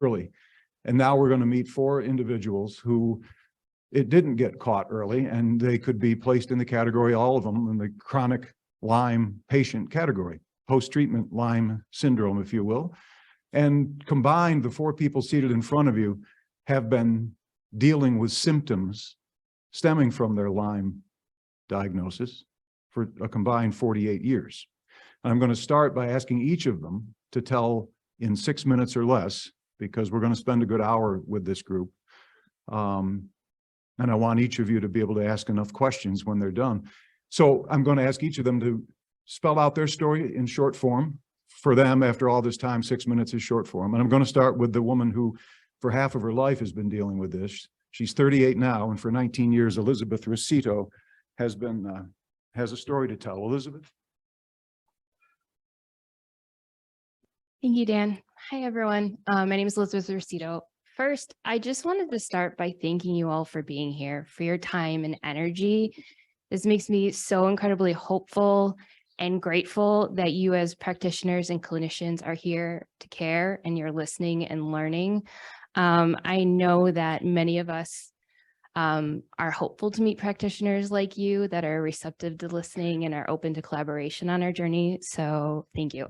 early. And now we're going to meet 4 individuals who it didn't get caught early, and they could be placed in the category, all of them, in the chronic Lyme patient category, post-treatment Lyme syndrome, if you will. And combined, the 4 people seated in front of you have been dealing with symptoms stemming from their Lyme diagnosis for a combined 48 years. And I'm going to start by asking each of them to tell in 6 minutes or less, because we're going to spend a good hour with this group. And I want each of you to be able to ask enough questions when they're done. So I'm going to ask each of them to spell out their story in short form. For them, after all this time, 6 minutes is short form. And I'm going to start with the woman who, for half of her life, has been dealing with this. She's 38 now, and for 19 years, Elizabeth Ruscitto has a story to tell. Elizabeth? Thank you, Dan. Hi, everyone. My name is Elizabeth Ruscitto. First, I just wanted to start by thanking you all for being here, for your time and energy. This makes me so incredibly hopeful and grateful that you as practitioners and clinicians are here to care and you're listening and learning. I know that many of us are hopeful to meet practitioners like you that are receptive to listening and are open to collaboration on our journey. So thank you.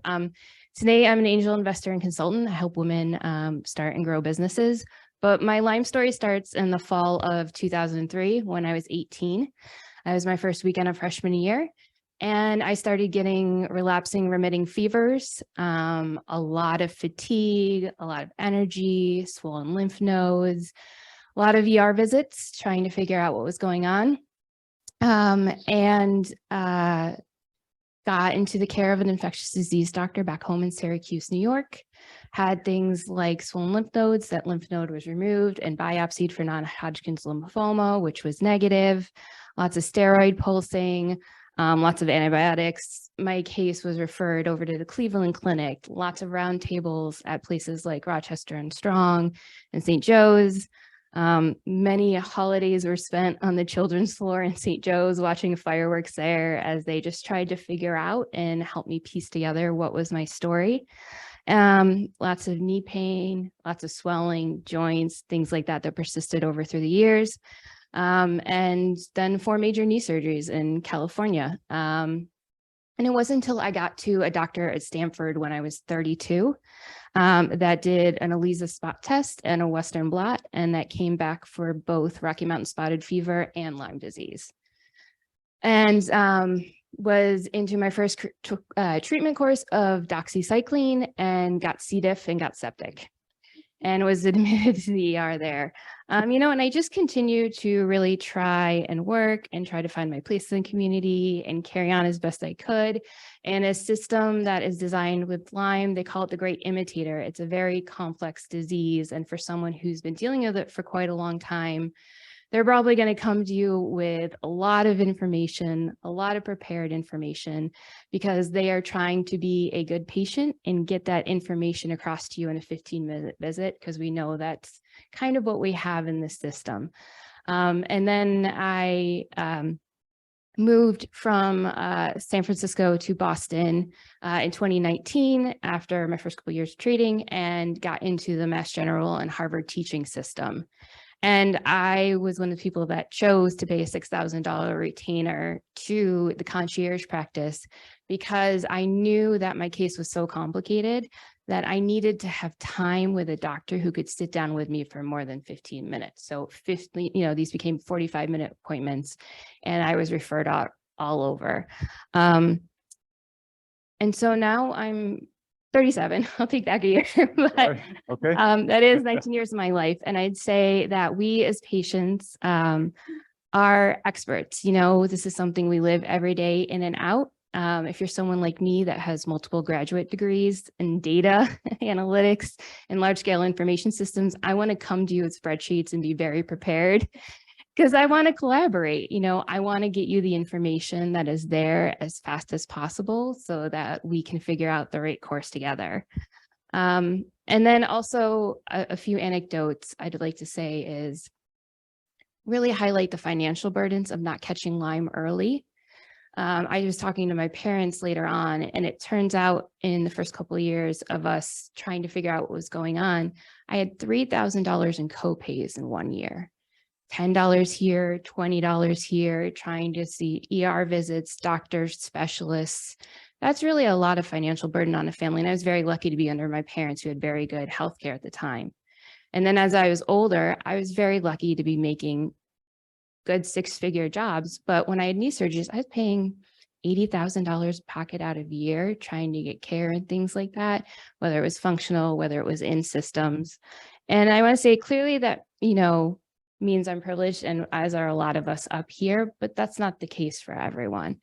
Today, I'm an angel investor and consultant. I help women start and grow businesses. But my Lyme story starts in the fall of 2003 when I was 18. That was my first weekend of freshman year. And I started getting relapsing remitting fevers, a lot of fatigue, a lot of energy, swollen lymph nodes, a lot of ER visits trying to figure out what was going on. Got into the care of an infectious disease doctor back home in Syracuse, New York, had things like swollen lymph nodes. That lymph node was removed and biopsied for non-Hodgkin's lymphoma, which was negative, lots of steroid pulsing, lots of antibiotics. My case was referred over to the Cleveland Clinic, lots of round tables at places like Rochester and Strong and St. Joe's. Many holidays were spent on the children's floor in St. Joe's watching fireworks there as they just tried to figure out and help me piece together what was my story. Lots of knee pain, lots of swelling, joints, things like that persisted over through the years. And then 4 major knee surgeries in California. And it wasn't until I got to a doctor at Stanford when I was 32 that did an ELISA spot test and a Western blot, and that came back for both Rocky Mountain spotted fever and Lyme disease. And was into my first treatment course of doxycycline and got C. diff and got septic and was admitted to the ER there. And I just continued to really try and work and try to find my place in the community and carry on as best I could. And a system that is designed with Lyme, they call it the great imitator. It's a very complex disease. And for someone who's been dealing with it for quite a long time, they're probably going to come to you with a lot of information, a lot of prepared information, because they are trying to be a good patient and get that information across to you in a 15-minute visit, because we know that's kind of what we have in this system. And then I moved from San Francisco to Boston in 2019 after my first couple years of treating, and got into the Mass General and Harvard teaching system. And I was one of the people that chose to pay a $6,000 retainer to the concierge practice because I knew that my case was so complicated that I needed to have time with a doctor who could sit down with me for more than 15 minutes. So these became 45-minute appointments, and I was referred out all over. And so now I'm 37. I'll take back a year, but okay. That is 19 years of my life. And I'd say that we as patients are experts. This is something we live every day in and out. If you're someone like me that has multiple graduate degrees in data analytics and large scale information systems, I want to come to you with spreadsheets and be very prepared, because I want to collaborate. I want to get you the information that is there as fast as possible so that we can figure out the right course together. And then also a few anecdotes I'd like to say is really highlight the financial burdens of not catching Lyme early. I was talking to my parents later on, and it turns out in the first couple of years of us trying to figure out what was going on, I had $3,000 in copays in 1 year. $10 here, $20 here, trying to see ER visits, doctors, specialists. That's really a lot of financial burden on a family. And I was very lucky to be under my parents who had very good healthcare at the time. And then as I was older, I was very lucky to be making good 6-figure jobs. But when I had knee surgeries, I was paying $80,000 pocket out of a year trying to get care and things like that, whether it was functional, whether it was in systems. And I want to say clearly that, means I'm privileged, and as are a lot of us up here, but that's not the case for everyone.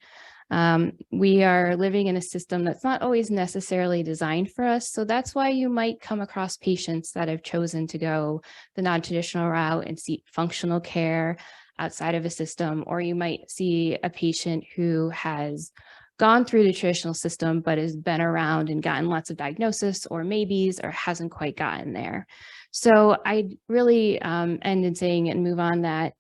We are living in a system that's not always necessarily designed for us. So that's why you might come across patients that have chosen to go the non-traditional route and seek functional care outside of a system, or you might see a patient who has gone through the traditional system, but has been around and gotten lots of diagnosis or maybes, or hasn't quite gotten there. So I really end in saying and move on that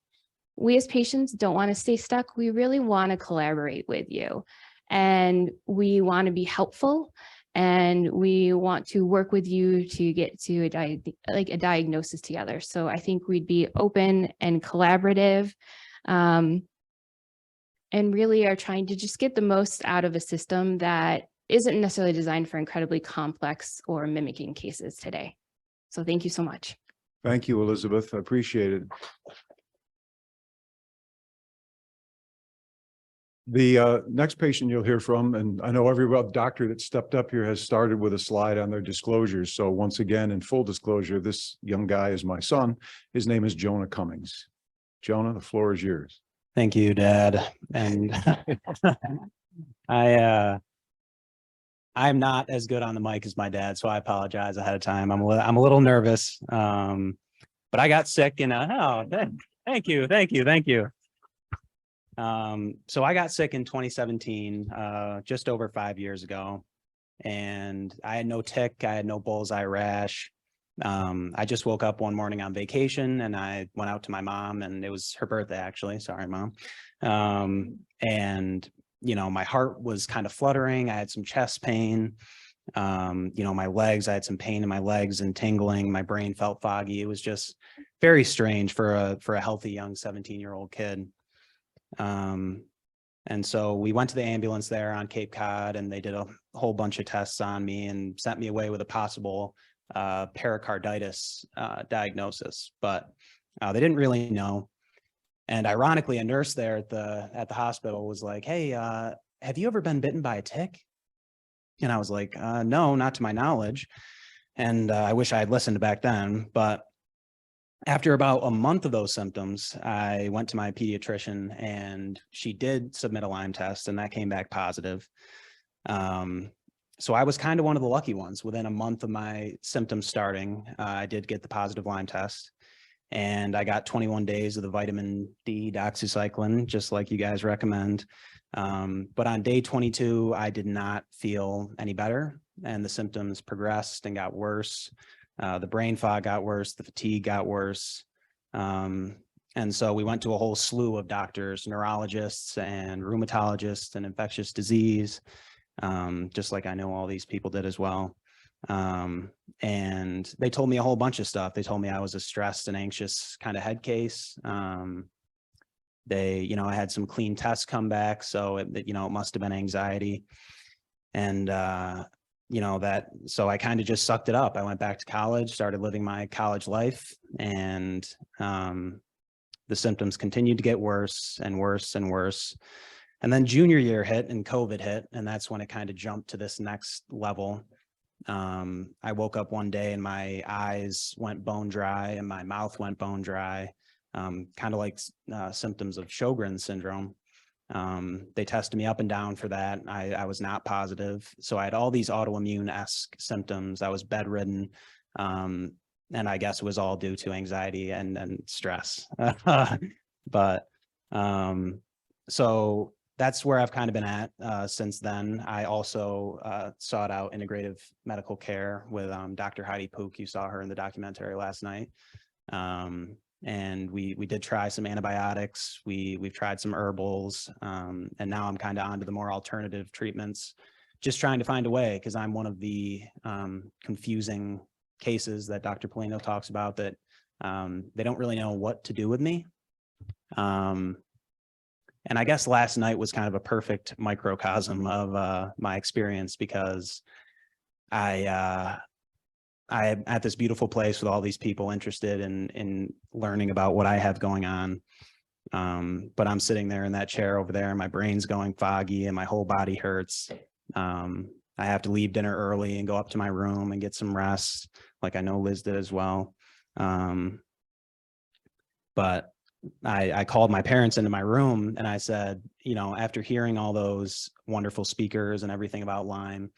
we as patients don't want to stay stuck. We really want to collaborate with you, and we want to be helpful, and we want to work with you to get to a diagnosis together. So I think we'd be open and collaborative, and really are trying to just get the most out of a system that isn't necessarily designed for incredibly complex or mimicking cases today. So thank you so much. Thank you, Elizabeth. I appreciate it. The next patient you'll hear from, and I know every doctor that stepped up here has started with a slide on their disclosures. So once again, in full disclosure, this young guy is my son. His name is Jonah Cummings. Jonah, the floor is yours. Thank you, Dad. And I'm not as good on the mic as my dad, so I apologize ahead of time. I'm a little nervous, but I got sick, and thank you. So I got sick in 2017, just over 5 years ago, and I had no tick, I had no bullseye rash. I just woke up one morning on vacation, and I went out to my mom, and it was her birthday, actually. Sorry, Mom. And my heart was kind of fluttering. I had some chest pain. My legs, I had some pain in my legs and tingling. My brain felt foggy. It was just very strange for a healthy young 17-year-old kid. And so we went to the ambulance there on Cape Cod, and they did a whole bunch of tests on me and sent me away with a possible pericarditis diagnosis, but they didn't really know. And ironically, a nurse there at the hospital was like, "Hey, have you ever been bitten by a tick?" And I was like, "No, not to my knowledge." And I wish I had listened back then. But after about a month of those symptoms, I went to my pediatrician, and she did submit a Lyme test, and that came back positive. So I was kind of one of the lucky ones. Within a month of my symptoms starting, I did get the positive Lyme test, and I got 21 days of the vitamin D doxycycline, just like you guys recommend. But on day 22, I did not feel any better, and the symptoms progressed and got worse. The brain fog got worse, the fatigue got worse. And so we went to a whole slew of doctors, neurologists and rheumatologists and infectious disease, just like I know all these people did as well. And they told me a whole bunch of stuff. They told me I was a stressed and anxious kind of head case. I had some clean tests come back, so it must have been anxiety. And, so I kind of just sucked it up. I went back to college, started living my college life, and the symptoms continued to get worse and worse and worse. And then junior year hit and COVID hit, and that's when it kind of jumped to this next level. I woke up one day and my eyes went bone dry and my mouth went bone dry, kind of like symptoms of Sjogren's syndrome. They tested me up and down for that. I was not positive. So I had all these autoimmune-esque symptoms. I was bedridden. And I guess it was all due to anxiety and stress. But so that's where I've kind of been at since then. I also sought out integrative medical care with Dr. Heidi Pook. You saw her in the documentary last night. And we did try some antibiotics. We've tried some herbals. And now I'm kind of onto the more alternative treatments, just trying to find a way, because I'm one of the confusing cases that Dr. Pinerio talks about, that they don't really know what to do with me. And I guess last night was kind of a perfect microcosm of my experience, because I'm at this beautiful place with all these people interested in learning about what I have going on. But I'm sitting there in that chair over there and my brain's going foggy and my whole body hurts. I have to leave dinner early and go up to my room and get some rest, like I know Liz did as well. But I called my parents into my room and I said, you know, after hearing all those wonderful speakers and everything about Lyme,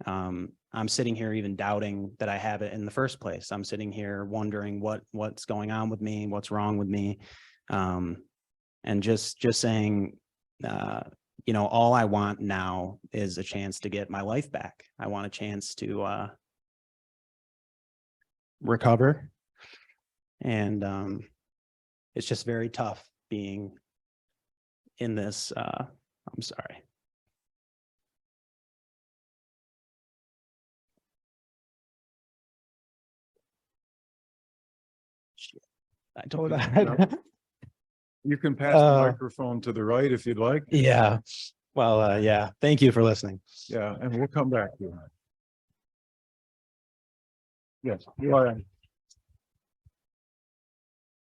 I'm sitting here even doubting that I have it in the first place. I'm sitting here wondering what's going on with me, what's wrong with me. And just saying, you know, all I want now is a chance to get my life back. I want a chance to recover. And it's just very tough being in this, I'm sorry. I told that. You can pass the microphone to the right if you'd like. Yeah. Well, yeah. Thank you for listening. Yeah, and we'll come back to you. Yes, you are.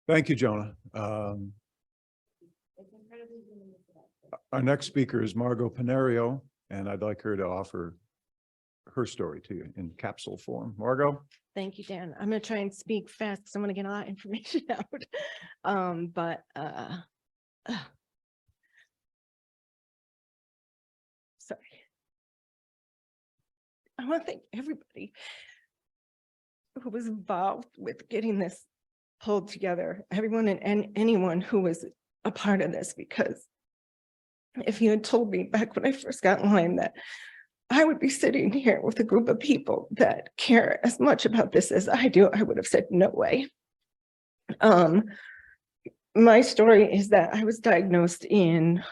Thank you, Jonah. Our next speaker is Margo Pinerio, and I'd like her to offer her story to you in capsule form. Margo? Thank you, Dan. I'm going to try and speak fast because I'm going to get a lot of information out. Sorry. I want to thank everybody who was involved with getting this pulled together, everyone and anyone who was a part of this, because if you had told me back when I first got Lyme that I would be sitting here with a group of people that care as much about this as I do, I would have said, no way. My story is that I was diagnosed in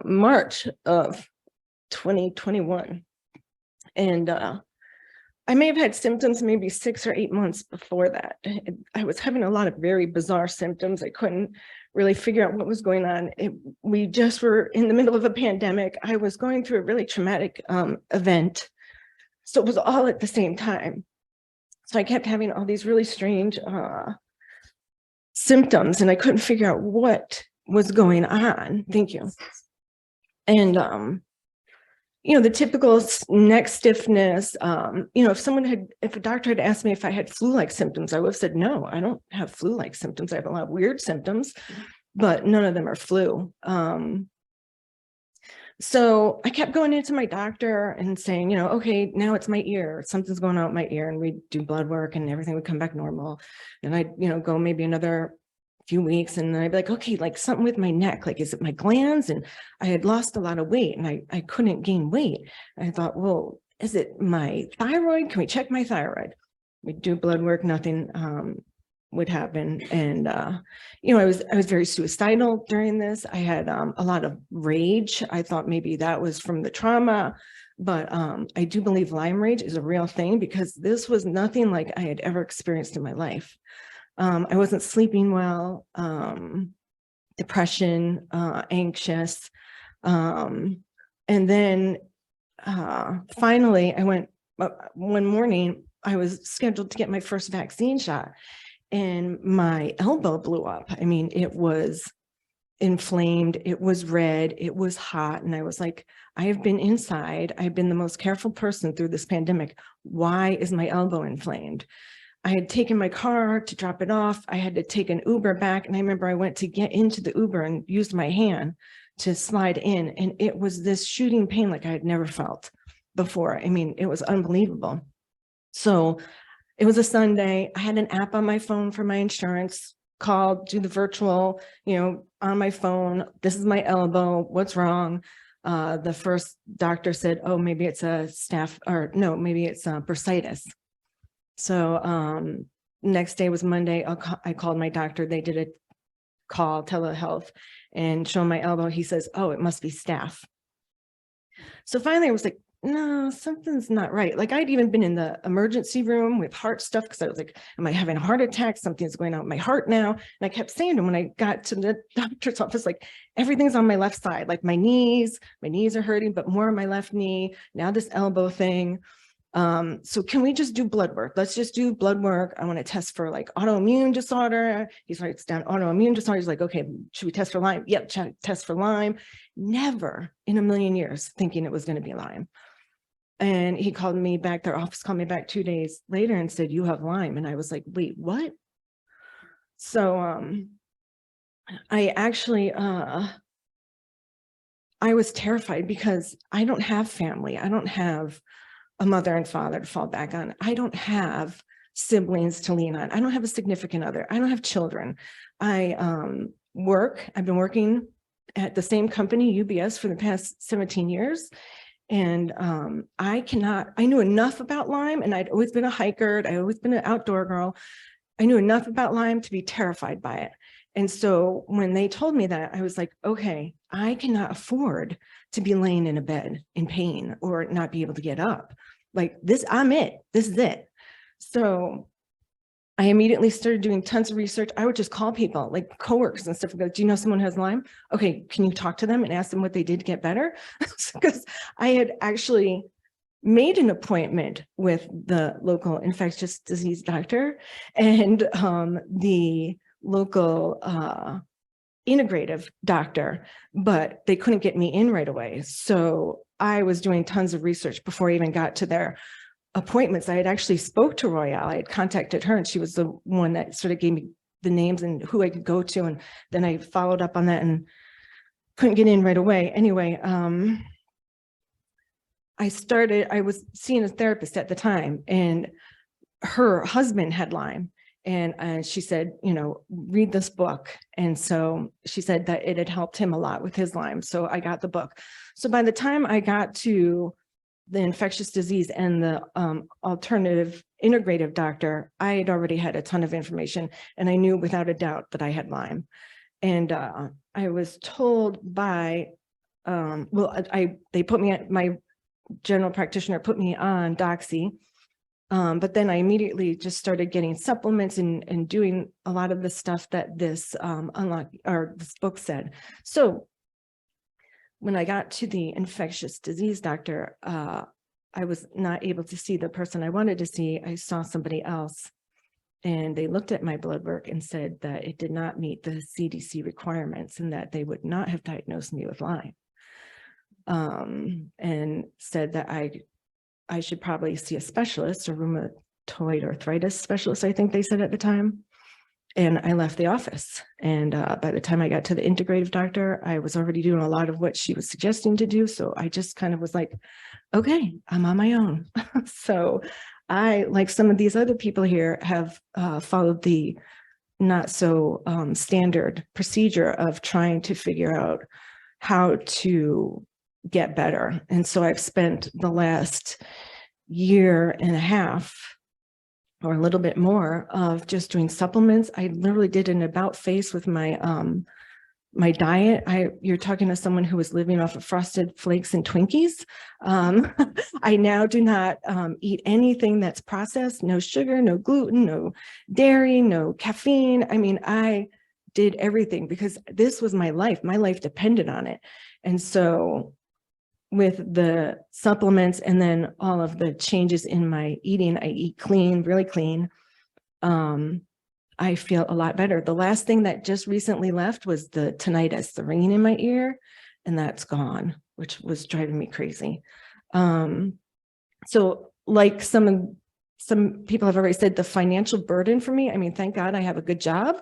March of 2021. And I may have had symptoms maybe 6 or 8 months before that. I was having a lot of very bizarre symptoms. I couldn't really figure out what was going on. We just were in the middle of a pandemic. I was going through a really traumatic event. So it was all at the same time. So I kept having all these really strange symptoms and I couldn't figure out what was going on. Thank you. And, you know, the typical neck stiffness, you know, if a doctor had asked me if I had flu-like symptoms, I would have said, no, I don't have flu-like symptoms. I have a lot of weird symptoms, but none of them are flu. So I kept going into my doctor and saying, you know, okay, now it's my ear, something's going on with my ear, and we do blood work and everything would come back normal. And I'd, you know, go maybe another few weeks and then I'd be like, okay, like something with my neck, like, is it my glands? And I had lost a lot of weight and I couldn't gain weight. I thought, well, is it my thyroid? Can we check my thyroid? We do blood work, nothing would happen. And, you know, I was very suicidal during this. I had a lot of rage. I thought maybe that was from the trauma, but I do believe Lyme rage is a real thing because this was nothing like I had ever experienced in my life. I wasn't sleeping well, depression, anxious. And then finally I went one morning, I was scheduled to get my first vaccine shot and my elbow blew up. I mean, it was inflamed, it was red, it was hot. And I was like, I have been inside. I've been the most careful person through this pandemic. Why is my elbow inflamed? I had taken my car to drop it off. I had to take an Uber back. And I remember I went to get into the Uber and used my hand to slide in. And it was this shooting pain like I had never felt before. I mean, it was unbelievable. So it was a Sunday. I had an app on my phone for my insurance, called, do the virtual, you know, on my phone. This is my elbow. What's wrong? The first doctor said, oh, maybe it's a maybe it's bursitis. So next day was Monday. I called my doctor. They did a call, telehealth, and showed my elbow. He says, oh, it must be staph. So finally I was like, no, something's not right. Like I'd even been in the emergency room with heart stuff because I was like, am I having a heart attack? Something's going on with my heart now. And I kept saying to him when I got to the doctor's office, like everything's on my left side, like my knees are hurting, but more on my left knee. Now this elbow thing. So can we just do blood work? Let's just do blood work. I want to test for like autoimmune disorder. He writes down autoimmune disorder. He's like, okay, should we test for Lyme? Yep, test for Lyme. Never in a million years thinking it was going to be Lyme. And he called me back, their office called me back 2 days later and said, you have Lyme. And I was like, wait, what? So I actually, I was terrified because I don't have family. I don't have a mother and father to fall back on. I don't have siblings to lean on. I don't have a significant other. I don't have children. I've been working at the same company, UBS, for the past 17 years. And I knew enough about Lyme, and I'd always been a hiker. I'd always been an outdoor girl. I knew enough about Lyme to be terrified by it. And so when they told me that, I was like, okay, I cannot afford to be laying in a bed in pain or not be able to get up. Like this, this is it. So I immediately started doing tons of research. I would just call people like coworkers and stuff. Like, do you know someone who has Lyme? Okay, can you talk to them and ask them what they did to get better? Because I had actually made an appointment with the local infectious disease doctor and the local integrative doctor, but they couldn't get me in right away. So I was doing tons of research before I even got to their appointments. I had actually spoke to Royale. I had contacted her and she was the one that sort of gave me the names and who I could go to. And then I followed up on that and couldn't get in right away. Anyway, I was seeing a therapist at the time and her husband had Lyme. And she said, read this book. And so she said that it had helped him a lot with his Lyme. So I got the book. So by the time I got to the infectious disease and the alternative integrative doctor, I had already had a ton of information and I knew without a doubt that I had Lyme. And I was told by, they put me at, my general practitioner put me on Doxy. But then I immediately just started getting supplements and doing a lot of the stuff that this this book said. So when I got to the infectious disease doctor, I was not able to see the person I wanted to see. I saw somebody else and they looked at my blood work and said that it did not meet the CDC requirements and that they would not have diagnosed me with Lyme. And said that I should probably see a specialist, a rheumatoid arthritis specialist, I think they said at the time. And I left the office. And by the time I got to the integrative doctor, I was already doing a lot of what she was suggesting to do. So I just kind of was like, okay, I'm on my own. So I, like some of these other people here, have followed the not so standard procedure of trying to figure out how to get better. And so I've spent the last year and a half or a little bit more of just doing supplements. I literally did an about face with my my diet. You're talking to someone who was living off of Frosted Flakes and Twinkies. I now do not eat anything that's processed, no sugar, no gluten, no dairy, no caffeine. I mean, I did everything because this was my life. My life depended on it. And so with the supplements and then all of the changes in my eating, I eat clean, really clean. I feel a lot better. The last thing that just recently left was the tinnitus, the ringing in my ear, and that's gone, which was driving me crazy. So like some people have already said, the financial burden for me, I mean, thank God I have a good job,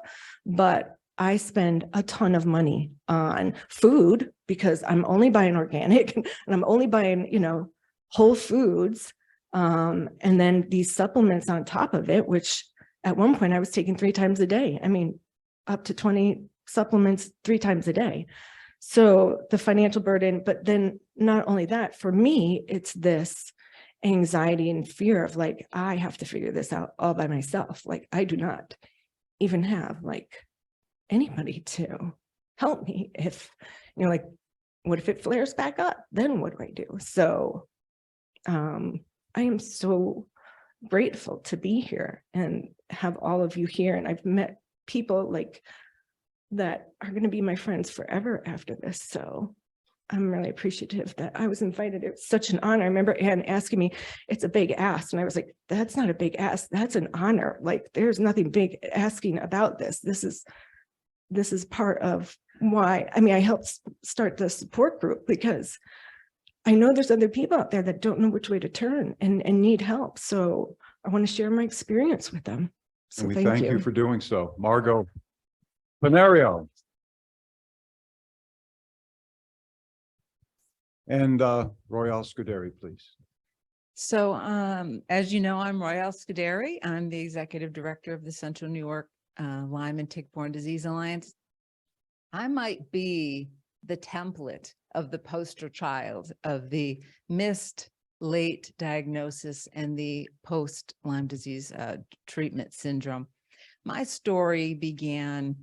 but I spend a ton of money on food because I'm only buying organic and I'm only buying, whole foods. And then these supplements on top of it, which at one point I was taking 3 times a day. I mean, up to 20 supplements 3 times a day. So the financial burden, but then not only that, for me, it's this. anxiety and fear of like, I have to figure this out all by myself. Like I do not even have like anybody to help me if, you know, like, what if it flares back up? Then what do I do? So I am so grateful to be here and have all of you here. And I've met people like that are going to be my friends forever after this. So I'm really appreciative that I was invited. It was such an honor. I remember Anne asking me, it's a big ask. And I was like, that's not a big ask. That's an honor. Like there's nothing big asking about this. This is part of why, I mean, I helped start the support group because I know there's other people out there that don't know which way to turn and need help. So I want to share my experience with them. So And we thank you for doing so. Margo, Pinerio. And Royale Scuderi, please. So as you know, I'm Royale Scuderi. I'm the executive director of the Central New York Lyme and Tick-Borne Disease Alliance. I might be the template of the poster child of the missed late diagnosis and the post Lyme disease treatment syndrome. My story began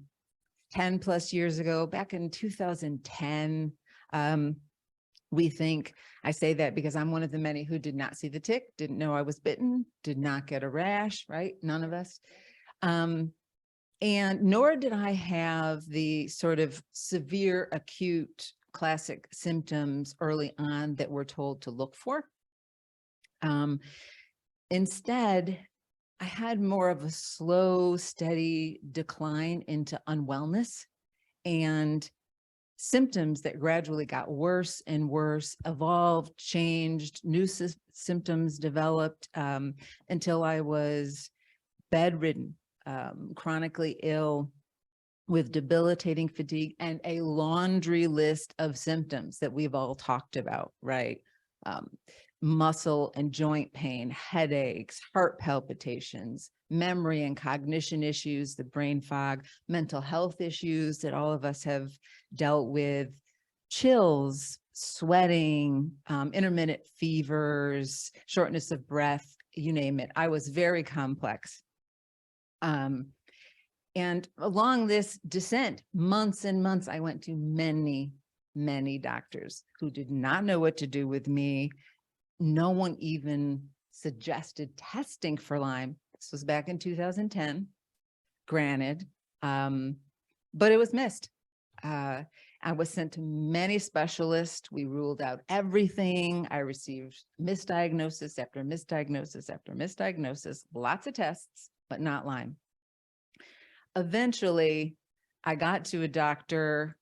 10 plus years ago, back in 2010. I say that because I'm one of the many who did not see the tick, didn't know I was bitten, did not get a rash, right? None of us. And nor did I have the sort of severe acute classic symptoms early on that we're told to look for. Instead, I had more of a slow, steady decline into unwellness and symptoms that gradually got worse and worse, evolved, changed, new symptoms developed until I was bedridden, chronically ill, with debilitating fatigue and a laundry list of symptoms that we've all talked about, right? Muscle and joint pain, headaches, heart palpitations, memory and cognition issues, the brain fog, mental health issues that all of us have dealt with, chills, sweating, intermittent fevers, shortness of breath, you name it. I was very complex. And along this descent, months and months, I went to many, many doctors who did not know what to do with me. No one even suggested testing for Lyme. This was back in 2010, granted, but it was missed. I was sent to many specialists. We ruled out everything. I received misdiagnosis after misdiagnosis after misdiagnosis, lots of tests, but not Lyme. Eventually, I got to a doctor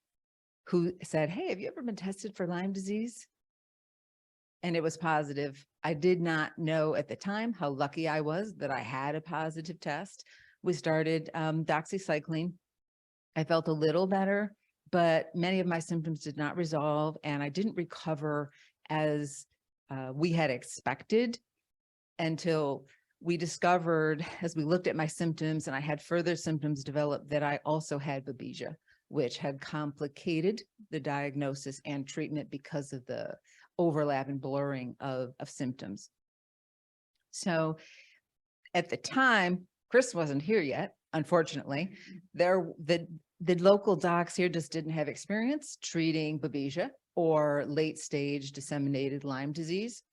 who said, hey, have you ever been tested for Lyme disease? And it was positive. I did not know at the time how lucky I was that I had a positive test. We started doxycycline. I felt a little better, but many of my symptoms did not resolve, and I didn't recover as we had expected until we discovered, as we looked at my symptoms and I had further symptoms develop, that I also had babesia, which had complicated the diagnosis and treatment because of the overlap and blurring of symptoms. So at the time, Chris wasn't here yet, unfortunately. The local docs here just didn't have experience treating babesia or late stage disseminated Lyme disease.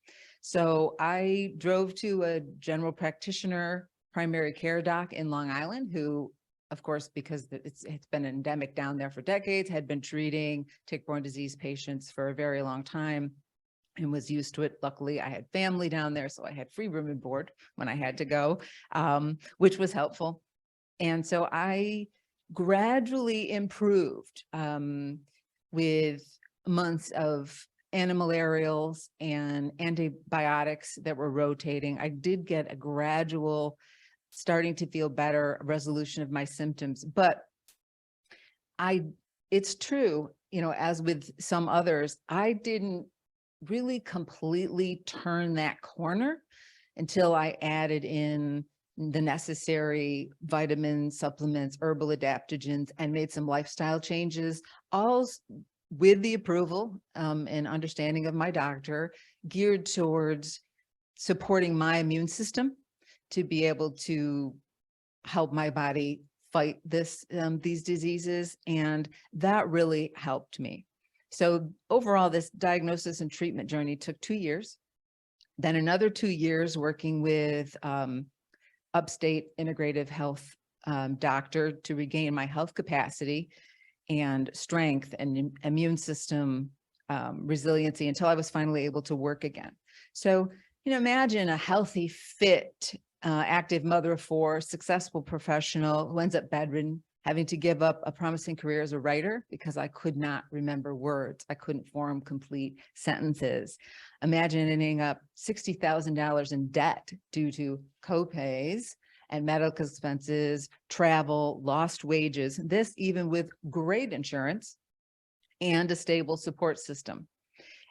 So I drove to a general practitioner primary care doc in Long Island who, of course, because it's been endemic down there for decades, had been treating tick-borne disease patients for a very long time and was used to it. Luckily, I had family down there, so I had free room and board when I had to go, which was helpful. And so I gradually improved with months of antimalarials and antibiotics that were rotating. I did get a gradual starting to feel better resolution of my symptoms, but it's true, you know, as with some others, I didn't really completely turn that corner until I added in the necessary vitamins, supplements, herbal adaptogens, and made some lifestyle changes, all with the approval and understanding of my doctor, geared towards supporting my immune system to be able to help my body fight these diseases. And that really helped me. So overall, this diagnosis and treatment journey took 2 years. Then another 2 years working with upstate integrative health doctor to regain my health capacity and strength and immune system resiliency until I was finally able to work again. So, imagine a healthy, fit, active mother of 4, successful professional who ends up bedridden, having to give up a promising career as a writer because I could not remember words. I couldn't form complete sentences. Imagine ending up $60,000 in debt due to copays and medical expenses, travel, lost wages, this even with great insurance and a stable support system.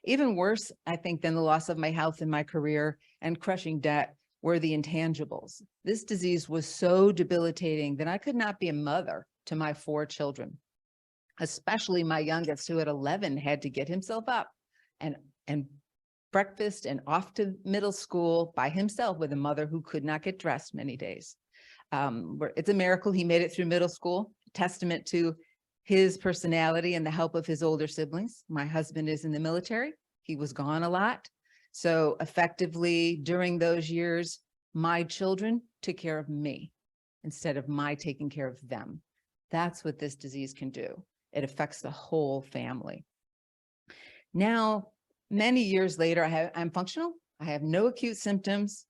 Even worse, I think, than the loss of my health and my career and crushing debt were the intangibles. This disease was so debilitating that I could not be a mother to my 4 children, especially my youngest, who at 11 had to get himself up and breakfast and off to middle school by himself with a mother who could not get dressed many days. It's a miracle he made it through middle school, testament to his personality and the help of his older siblings. My husband is in the military. He was gone a lot. So effectively during those years, my children took care of me instead of my taking care of them. That's what this disease can do. It affects the whole family. Now, many years later, I'm functional. I have no acute symptoms.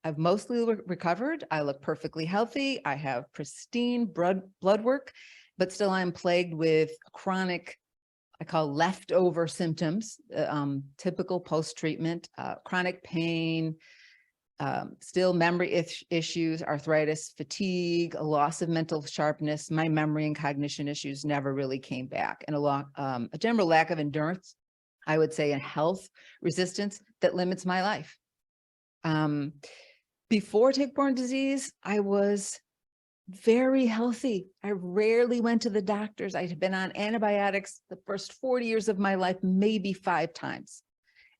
I've mostly recovered. I look perfectly healthy. I have pristine blood work, but still I'm plagued with chronic, I call leftover symptoms, typical post-treatment, chronic pain, still memory issues, arthritis, fatigue, a loss of mental sharpness. My memory and cognition issues never really came back, and a general lack of endurance, I would say, and health resistance that limits my life. Before tick-borne disease, I was very healthy. I rarely went to the doctors. I had been on antibiotics the first 40 years of my life, maybe 5 times.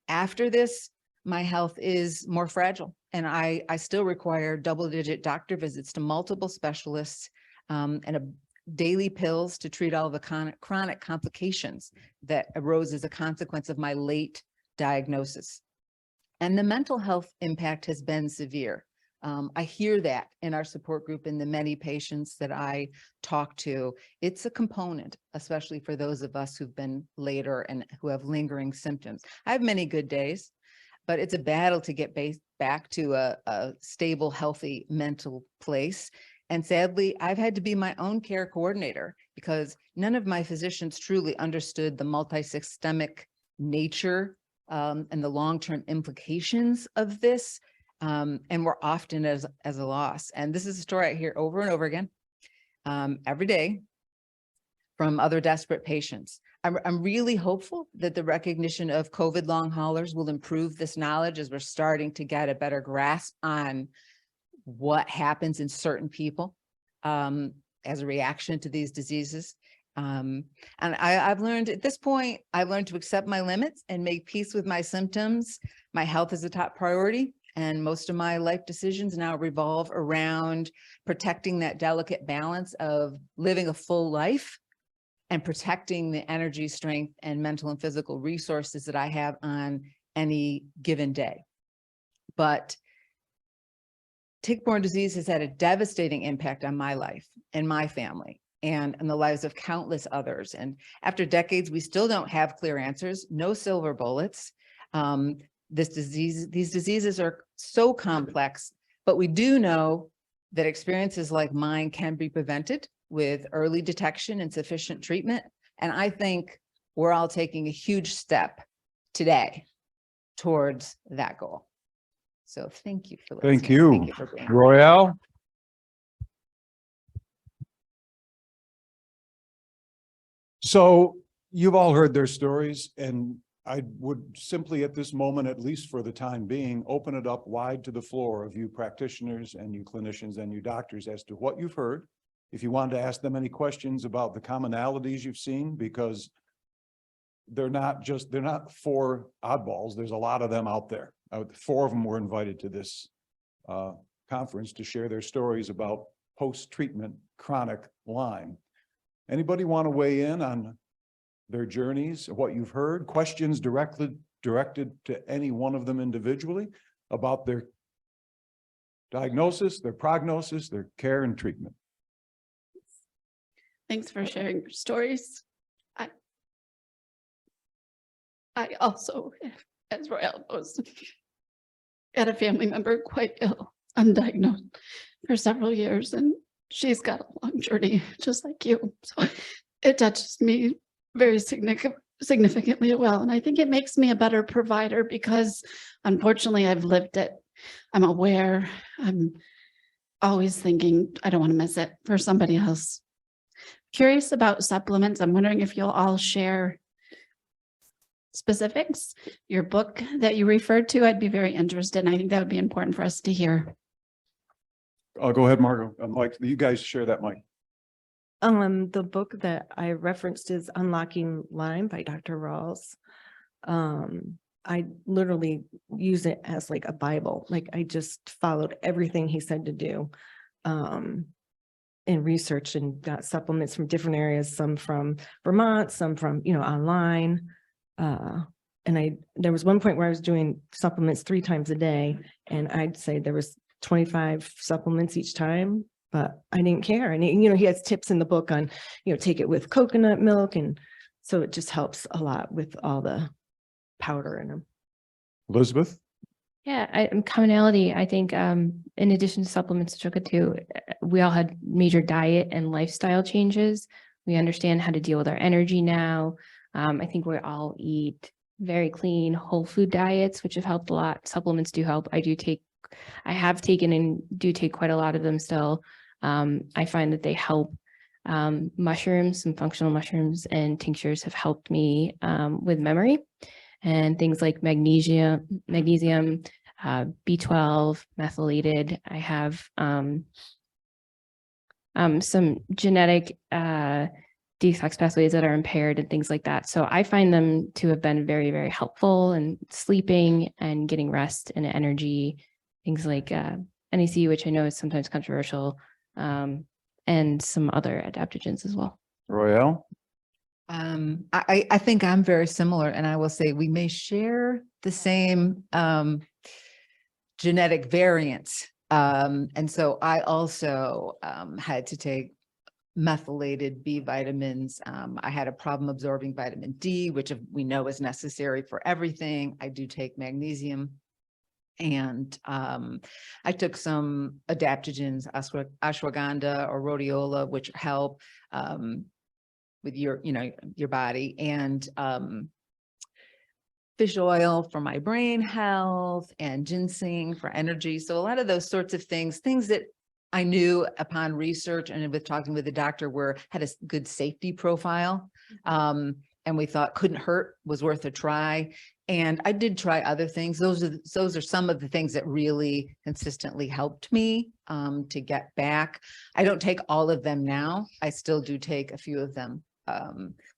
After this, my health is more fragile, and I still require double-digit doctor visits to multiple specialists and daily pills to treat all the chronic complications that arose as a consequence of my late diagnosis. And the mental health impact has been severe. I hear that in our support group and the many patients that I talk to. It's a component, especially for those of us who've been later and who have lingering symptoms. I have many good days, but it's a battle to get back to a stable, healthy mental place. And sadly, I've had to be my own care coordinator because none of my physicians truly understood the multisystemic nature and the long-term implications of this. And we're often as a loss. And this is a story I hear over and over again every day from other desperate patients. I'm really hopeful that the recognition of COVID long haulers will improve this knowledge as we're starting to get a better grasp on what happens in certain people as a reaction to these diseases. And I've learned at this point, I've learned to accept my limits and make peace with my symptoms. My health is a top priority. And most of my life decisions now revolve around protecting that delicate balance of living a full life and protecting the energy, strength, and mental and physical resources that I have on any given day. But tick-borne disease has had a devastating impact on my life and my family and the lives of countless others. And after decades, we still don't have clear answers, no silver bullets. These diseases are so complex, but we do know that experiences like mine can be prevented with early detection and sufficient treatment. And I think we're all taking a huge step today towards that goal. So thank you for listening. Thank you. Thank you for being here. Royale. So you've all heard their stories, and I would simply at this moment, at least for the time being, open it up wide to the floor of you practitioners and you clinicians and you doctors as to what you've heard. If you wanted to ask them any questions about the commonalities you've seen, because they're not 4 oddballs. There's a lot of them out there. 4 of them were invited to this conference to share their stories about post-treatment chronic Lyme. Anybody want to weigh in on their journeys, what you've heard, questions directed to any one of them individually about their diagnosis, their prognosis, their care and treatment? Thanks for sharing your stories. I also, as Royale knows, had a family member quite ill, undiagnosed for several years, and she's got a long journey just like you. So it touches me very significantly well. And I think it makes me a better provider because unfortunately I've lived it. I'm aware. I'm always thinking, I don't want to miss it for somebody else. Curious about supplements. I'm wondering if you'll all share specifics. Your book that you referred to, I'd be very interested. And I think that would be important for us to hear. I'll go ahead, Margo. Mike, you guys share that mic. The book that I referenced is Unlocking Lyme by Dr. Rawls. I literally use it as like a Bible. Like I just followed everything he said to do, and researched and got supplements from different areas, some from Vermont, some from, online. And there was one point where I was doing supplements 3 times a day, and I'd say there was 25 supplements each time, but I didn't care. And he has tips in the book on, take it with coconut milk. And so it just helps a lot with all the powder in them. Elizabeth? Yeah, commonality. I think in addition to supplements, sugar too, we all had major diet and lifestyle changes. We understand how to deal with our energy now. I think we all eat very clean, whole food diets, which have helped a lot. Supplements do help. I have taken and do take quite a lot of them still. I find that they help. Mushrooms, some functional mushrooms and tinctures have helped me with memory, and things like magnesium, B12, methylated. I have some genetic detox pathways that are impaired and things like that. So I find them to have been very, very helpful in sleeping and getting rest and energy, things like NAC, which I know is sometimes controversial, and some other adaptogens as well. Royale? I think I'm very similar, and I will say we may share the same genetic variants. And so I also had to take methylated B vitamins. I had a problem absorbing vitamin D, which we know is necessary for everything. I do take magnesium. And I took some adaptogens, ashwagandha or rhodiola, which help with your body, and fish oil for my brain health, and ginseng for energy. So a lot of those sorts of things that I knew upon research and with talking with the doctor had a good safety profile. And we thought couldn't hurt, was worth a try. And I did try other things. Those are some of the things that really consistently helped me to get back. I don't take all of them now. I still do take a few of them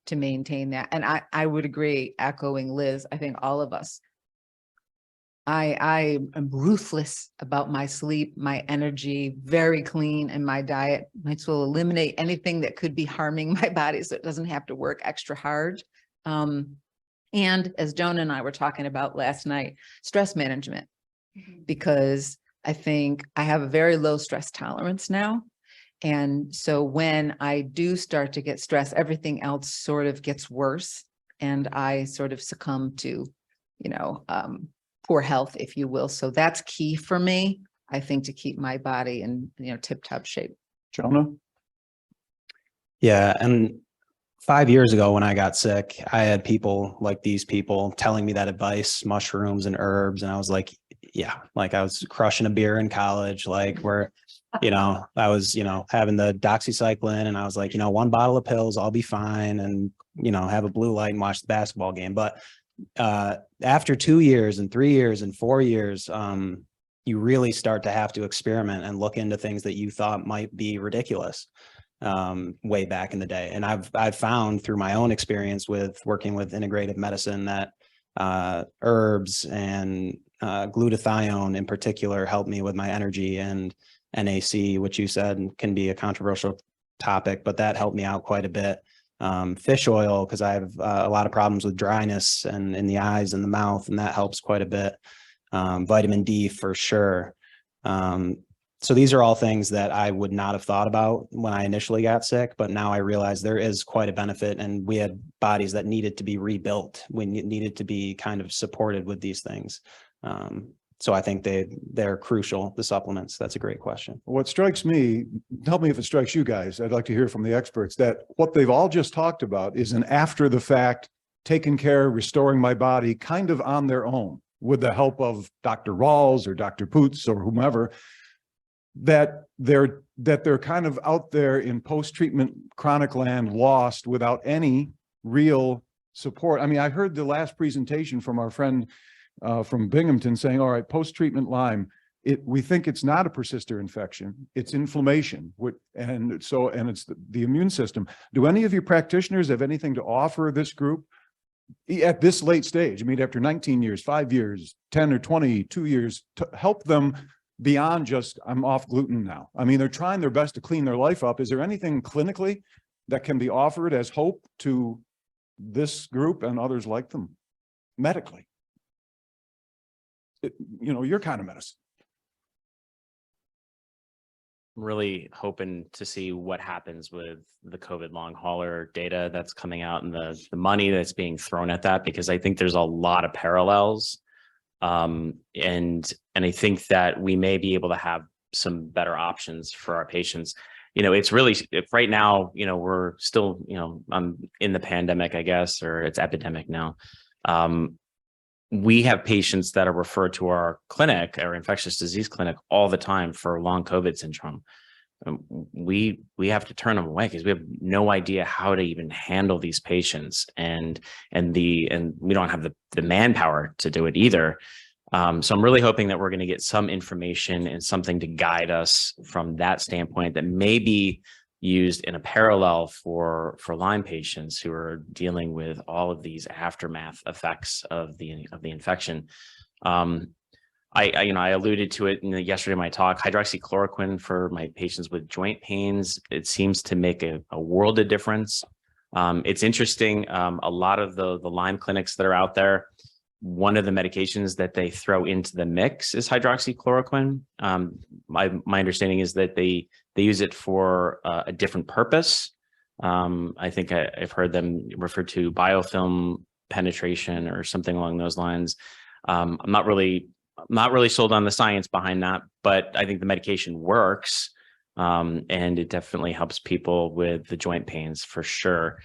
to maintain that. And I would agree, echoing Liz, I think all of us, I am ruthless about my sleep, my energy, very clean, and my diet. Might as well eliminate anything that could be harming my body so it doesn't have to work extra hard. And as Jonah and I were talking about last night, stress management, because I think I have a very low stress tolerance now. And so when I do start to get stressed, everything else sort of gets worse, and I sort of succumb to, poor health, if you will. So that's key for me, I think, to keep my body in, tip-top shape. Jonah? Yeah. And 5 years ago when I got sick, I had people like these people telling me that advice, mushrooms and herbs. And I was like, yeah, like I was crushing a beer in college, like where, I was, having the doxycycline, and I was like, 1 bottle of pills, I'll be fine. And, have a blue light and watch the basketball game. But after 2 years and 3 years and 4 years, you really start to have to experiment and look into things that you thought might be ridiculous way back in the day. And I've found through my own experience with working with integrative medicine that herbs and glutathione in particular helped me with my energy, and NAC, which you said can be a controversial topic, but that helped me out quite a bit. Fish oil, because I have a lot of problems with dryness and in the eyes and the mouth, and that helps quite a bit. Vitamin D for sure. So these are all things that I would not have thought about when I initially got sick, but now I realize there is quite a benefit, and we had bodies that needed to be rebuilt. We needed to be kind of supported with these things. So I think they're crucial, the supplements. That's a great question. What strikes me, tell me if it strikes you guys, I'd like to hear from the experts, that what they've all just talked about is an after the fact, taking care, restoring my body kind of on their own with the help of Dr. Rawls or Dr. Poots or whomever, that they're kind of out there in post-treatment chronic land, lost without any real support. I mean, I heard the last presentation from our friend from Binghamton saying, all right, post-treatment Lyme, we think it's not a persister infection, it's inflammation. And it's the immune system. Do any of you practitioners have anything to offer this group at this late stage? I mean, after 19 years, 5 years, 10 or 22 years, to help them beyond just, I'm off gluten now. I mean, they're trying their best to clean their life up. Is there anything clinically that can be offered as hope to this group and others like them medically? Your kind of medicine. Really hoping to see what happens with the COVID long hauler data that's coming out and the money that's being thrown at that, because I think there's a lot of parallels. And I think that we may be able to have some better options for our patients. It's really, right now, we're still, in the pandemic, I guess, or it's epidemic now. We have patients that are referred to our clinic, our infectious disease clinic, all the time for long COVID syndrome. We have to turn them away because we have no idea how to even handle these patients, and we don't have the manpower to do it either. So I'm really hoping that we're going to get some information and something to guide us from that standpoint that may be used in a parallel for Lyme patients who are dealing with all of these aftermath effects of the infection. I alluded to it yesterday in my talk. Hydroxychloroquine for my patients with joint pains, it seems to make a world of difference. It's interesting. A lot of the Lyme clinics that are out there, one of the medications that they throw into the mix is hydroxychloroquine. My understanding is that they use it for a different purpose. I think I've heard them refer to biofilm penetration or something along those lines. I'm not really sold on the science behind that, but I think the medication works, and it definitely helps people with the joint pains for sure.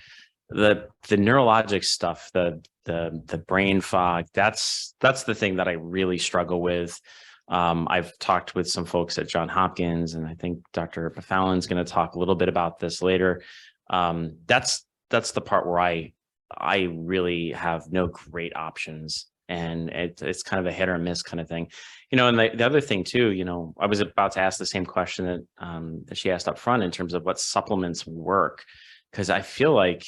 The neurologic stuff, the brain fog, that's the thing that I really struggle with. I've talked with some folks at Johns Hopkins, and I think Dr. Fallon's going to talk a little bit about this later. That's the part where I really have no great options, and it's kind of a hit or miss kind of thing, And the other thing too, I was about to ask the same question that she asked up front in terms of what supplements work, because I feel like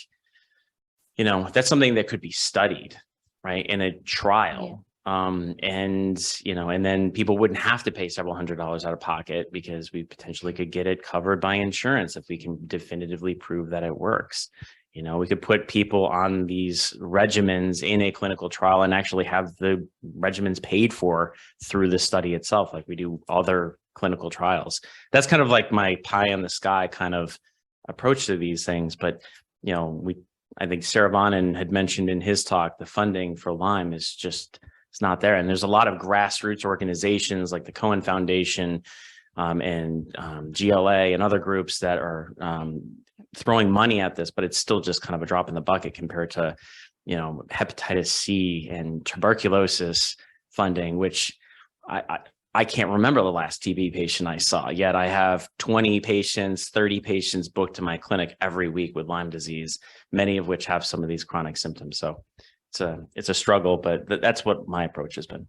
that's something that could be studied, right, in a trial. Yeah. And then people wouldn't have to pay several $100s out of pocket, because we potentially could get it covered by insurance if we can definitively prove that it works. We could put people on these regimens in a clinical trial and actually have the regimens paid for through the study itself, like we do other clinical trials. That's kind of like my pie in the sky kind of approach to these things. But, I think Sarah Bonin had mentioned in his talk, the funding for Lyme is just, it's not there. And there's a lot of grassroots organizations like the Cohen Foundation and GLA and other groups that are throwing money at this, but it's still just kind of a drop in the bucket compared to, hepatitis C and tuberculosis funding, which I can't remember the last TB patient I saw, yet I have 20 patients, 30 patients booked to my clinic every week with Lyme disease, many of which have some of these chronic symptoms. So it's a struggle, but that's what my approach has been.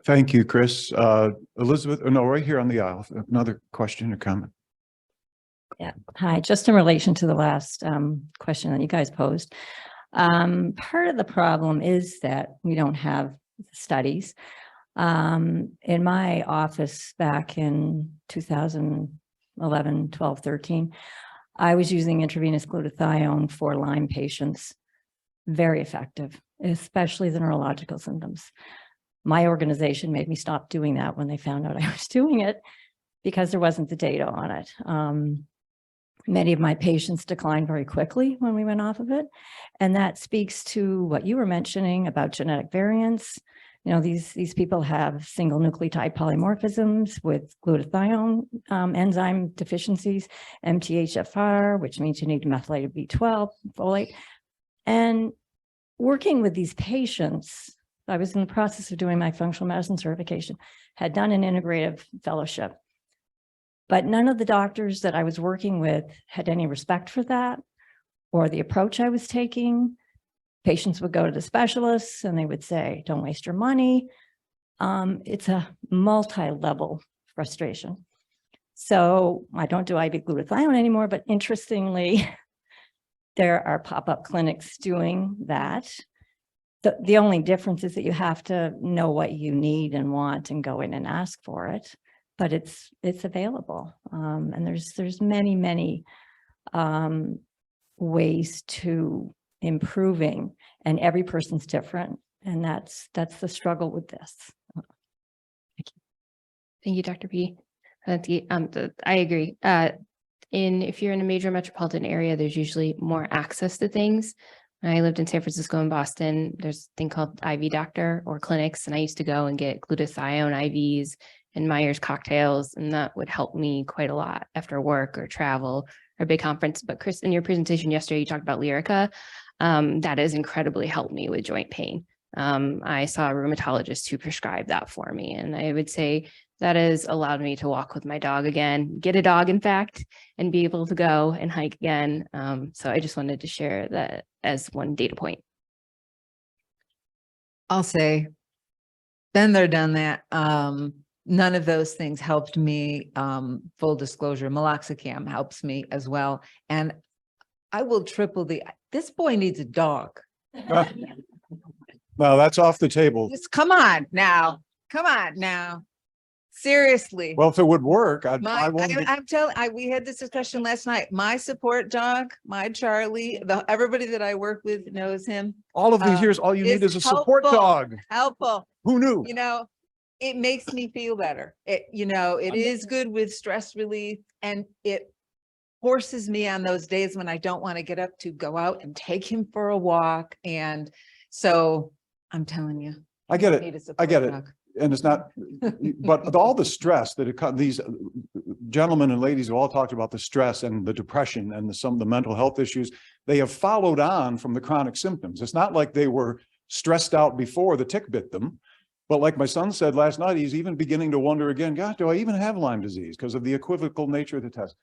Thank you, Chris. Elizabeth, right here on the aisle, another question or comment. Yeah. Hi, just in relation to the last question that you guys posed. Part of the problem is that we don't have studies. In my office back in 2011, 12, 13, I was using intravenous glutathione for Lyme patients. Very effective, especially the neurological symptoms. My organization made me stop doing that when they found out I was doing it because there wasn't the data on it. Many of my patients declined very quickly when we went off of it. And that speaks to what you were mentioning about genetic variants. You know, these people have single nucleotide polymorphisms with glutathione enzyme deficiencies, MTHFR, which means you need methylated B12, folate. And working with these patients, I was in the process of doing my functional medicine certification, had done an integrative fellowship. But none of the doctors that I was working with had any respect for that or the approach I was taking. Patients would go to the specialists and they would say, don't waste your money. It's a multi-level frustration. So I don't do IV glutathione anymore, but interestingly, there are pop-up clinics doing that. The only difference is that you have to know what you need and want and go in and ask for it. But it's available, and there's many ways to improving, and every person's different, and that's the struggle with this. Thank you, Dr. P. I agree. If you're in a major metropolitan area, there's usually more access to things. When I lived in San Francisco and Boston, there's a thing called IV doctor or clinics, and I used to go and get glutathione IVs and Myers cocktails, and that would help me quite a lot after work or travel or a big conference. But Chris, in your presentation yesterday, you talked about Lyrica. That has incredibly helped me with joint pain. I saw a rheumatologist who prescribed that for me, and I would say that has allowed me to walk with my dog again, get a dog, in fact, and be able to go and hike again. So I just wanted to share that as one data point. I'll say, been there, done that. None of those things helped me. Full disclosure, meloxicam helps me as well. And I will triple this boy needs a dog. No, that's off the table. Just come on now. Seriously. Well, if it would work, I'm telling, we had this discussion last night. My support dog, my Charlie, everybody that I work with knows him. all of these years, all you need is a support dog. Helpful. Who knew? You know, it makes me feel better. It is good with stress relief, and it forces me on those days when I don't want to get up to go out and take him for a walk. And so I'm telling you, I get it. I get it. And it's not, but all the stress that these gentlemen and ladies have all talked about, the stress and the depression and some of the mental health issues, they have followed on from the chronic symptoms. It's not like they were stressed out before the tick bit them. But like my son said last night, he's even beginning to wonder again, God, do I even have Lyme disease? Because of the equivocal nature of the test.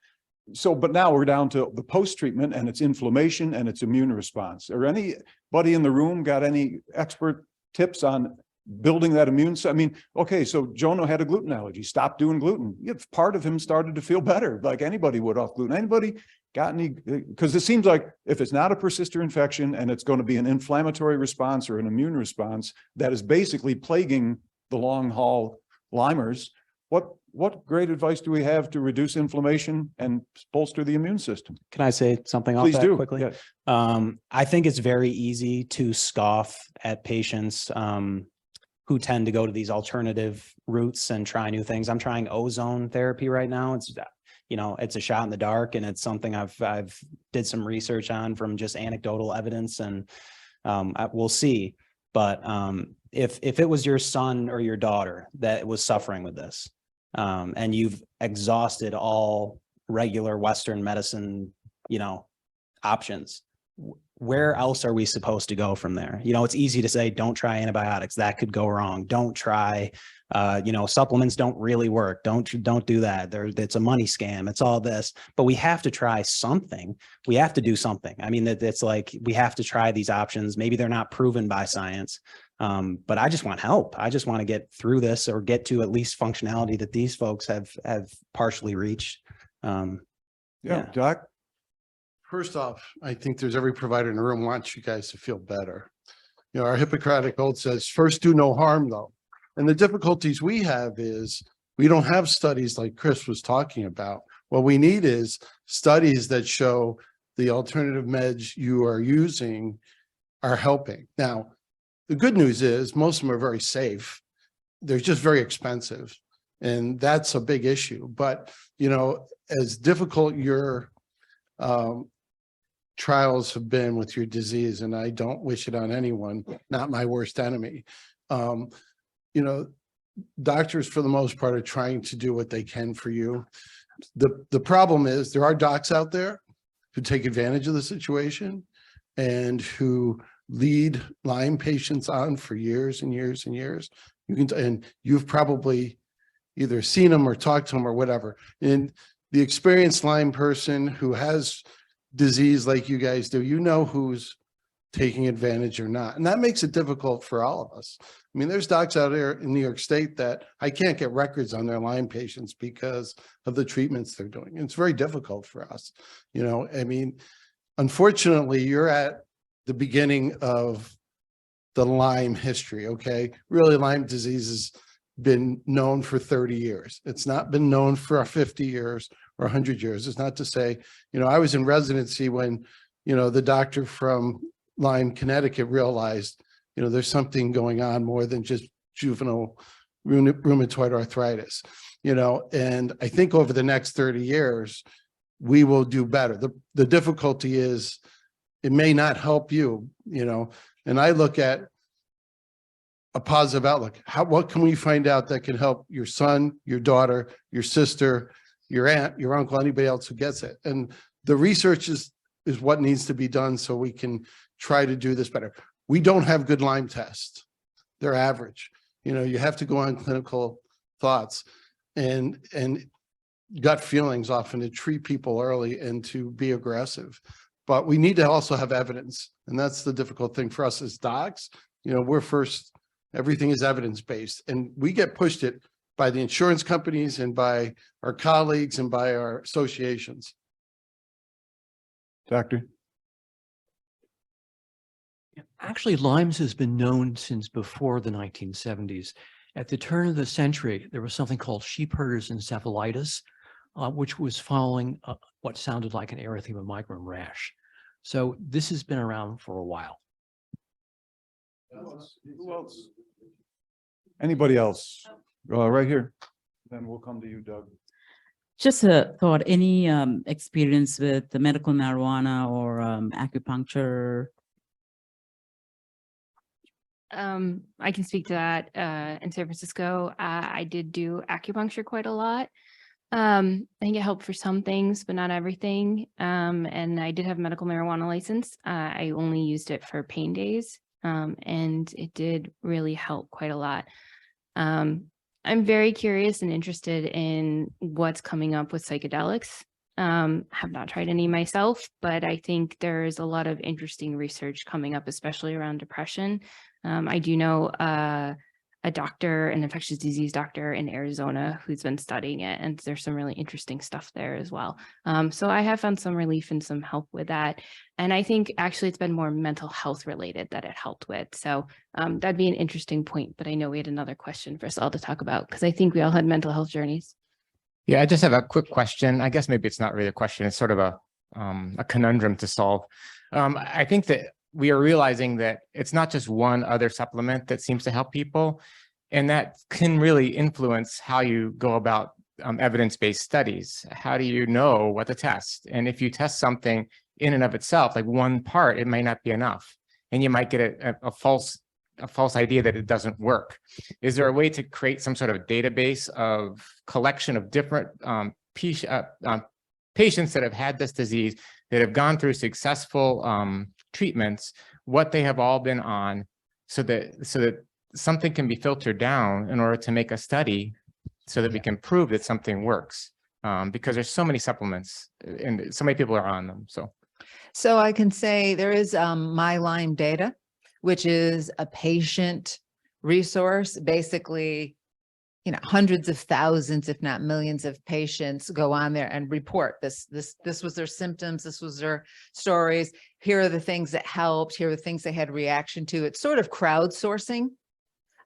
So, but now we're down to the post-treatment, and it's inflammation and it's immune response. Or anybody in the room got any expert tips on building that immune system? I mean, okay, so Jonah had a gluten allergy, stopped doing gluten. Part of him started to feel better, like anybody would off gluten. Anybody got any? Because it seems like if it's not a persistent infection and it's going to be an inflammatory response or an immune response that is basically plaguing the long haul Lymers, what great advice do we have to reduce inflammation and bolster the immune system? Can I say something off Please that do. quickly? Yeah. I think it's very easy to scoff at patients who tend to go to these alternative routes and try new things. I'm trying ozone therapy right now. It's, it's a shot in the dark, and it's something I've did some research on from just anecdotal evidence, and we'll see. But if it was your son or your daughter that was suffering with this, and you've exhausted all regular Western medicine, options, where else are we supposed to go from there? It's easy to say, don't try antibiotics. That could go wrong. Don't try, supplements don't really work. Don't do that. It's a money scam. It's all this, but we have to try something. We have to do something. I mean, it's like, we have to try these options. Maybe they're not proven by science. But I just want help. I just want to get through this, or get to at least functionality that these folks have partially reached. Yeah, Doc. First off, I think there's every provider in the room wants you guys to feel better. You know, our Hippocratic oath says, first do no harm though. And the difficulties we have is we don't have studies like Chris was talking about. What we need is studies that show the alternative meds you are using are helping. Now, the good news is most of them are very safe. They're just very expensive. And that's a big issue. But, you know, as difficult your trials have been with your disease, and I don't wish it on anyone, not my worst enemy. You know, doctors for the most part are trying to do what they can for you. The problem is there are docs out there who take advantage of the situation and who lead Lyme patients on for years and years and years. And you've probably either seen them or talked to them or whatever. And the experienced Lyme person who has disease like you guys do, you know who's taking advantage or not. And that makes it difficult for all of us. I mean, there's docs out there in New York State that I can't get records on their Lyme patients because of the treatments they're doing. It's very difficult for us. You know, I mean, unfortunately, you're at the beginning of the Lyme history, okay? Really, Lyme disease has been known for 30 years. It's not been known for 50 years or 100 years. It's not to say, you know, I was in residency when, you know, the doctor from Lyme, Connecticut realized, you know, there's something going on more than just juvenile rheumatoid arthritis, you know, and I think over the next 30 years, we will do better. The difficulty is it may not help you, you know, and I look at a positive outlook. What can we find out that can help your son, your daughter, your sister, your aunt, your uncle, anybody else who gets it? And the research is what needs to be done so we can try to do this better. We don't have good Lyme tests. They're average. You know, you have to go on clinical thoughts and gut feelings often to treat people early and to be aggressive. But we need to also have evidence. And that's the difficult thing for us as docs. You know, we're first, everything is evidence-based, and we get pushed it by the insurance companies and by our colleagues and by our associations. Doctor? Actually, Lyme's has been known since before the 1970s. At the turn of the century, there was something called sheep herders encephalitis, which was following what sounded like an erythema migrum rash. So this has been around for a while. Who else? Anybody else? Right here. Then we'll come to you, Doug. Just a thought, any experience with the medical marijuana or acupuncture? I can speak to that. In San Francisco, I did do acupuncture quite a lot. I think it helped for some things, but not everything. And I did have a medical marijuana license. I only used it for pain days, and it did really help quite a lot. I'm very curious and interested in what's coming up with psychedelics. Have not tried any myself, but I think there's a lot of interesting research coming up, especially around depression. I do know a doctor, an infectious disease doctor in Arizona who's been studying it, and there's some really interesting stuff there as well. So I have found some relief and some help with that. And I think actually it's been more mental health related that it helped with. So that'd be an interesting point, but I know we had another question for us all to talk about because I think we all had mental health journeys. Yeah, I just have a quick question. I guess maybe it's not really a question. It's sort of a conundrum to solve. I think that we are realizing that it's not just one other supplement that seems to help people, and that can really influence how you go about evidence-based studies. How do you know what to test? And if you test something in and of itself, like one part, it may not be enough, and you might get a false idea that it doesn't work. Is there a way to create some sort of database of collection of different patients that have had this disease, that have gone through successful treatments, what they have all been on, so that something can be filtered down in order to make a study so that we can prove that something works, because there's so many supplements and so many people are on them. So I can say there is My Lyme Data, which is a patient resource. Basically, hundreds of thousands, if not millions of patients go on there and report this was their symptoms. This was their stories. Here are the things that helped. Here are the things they had reaction to. It's sort of crowdsourcing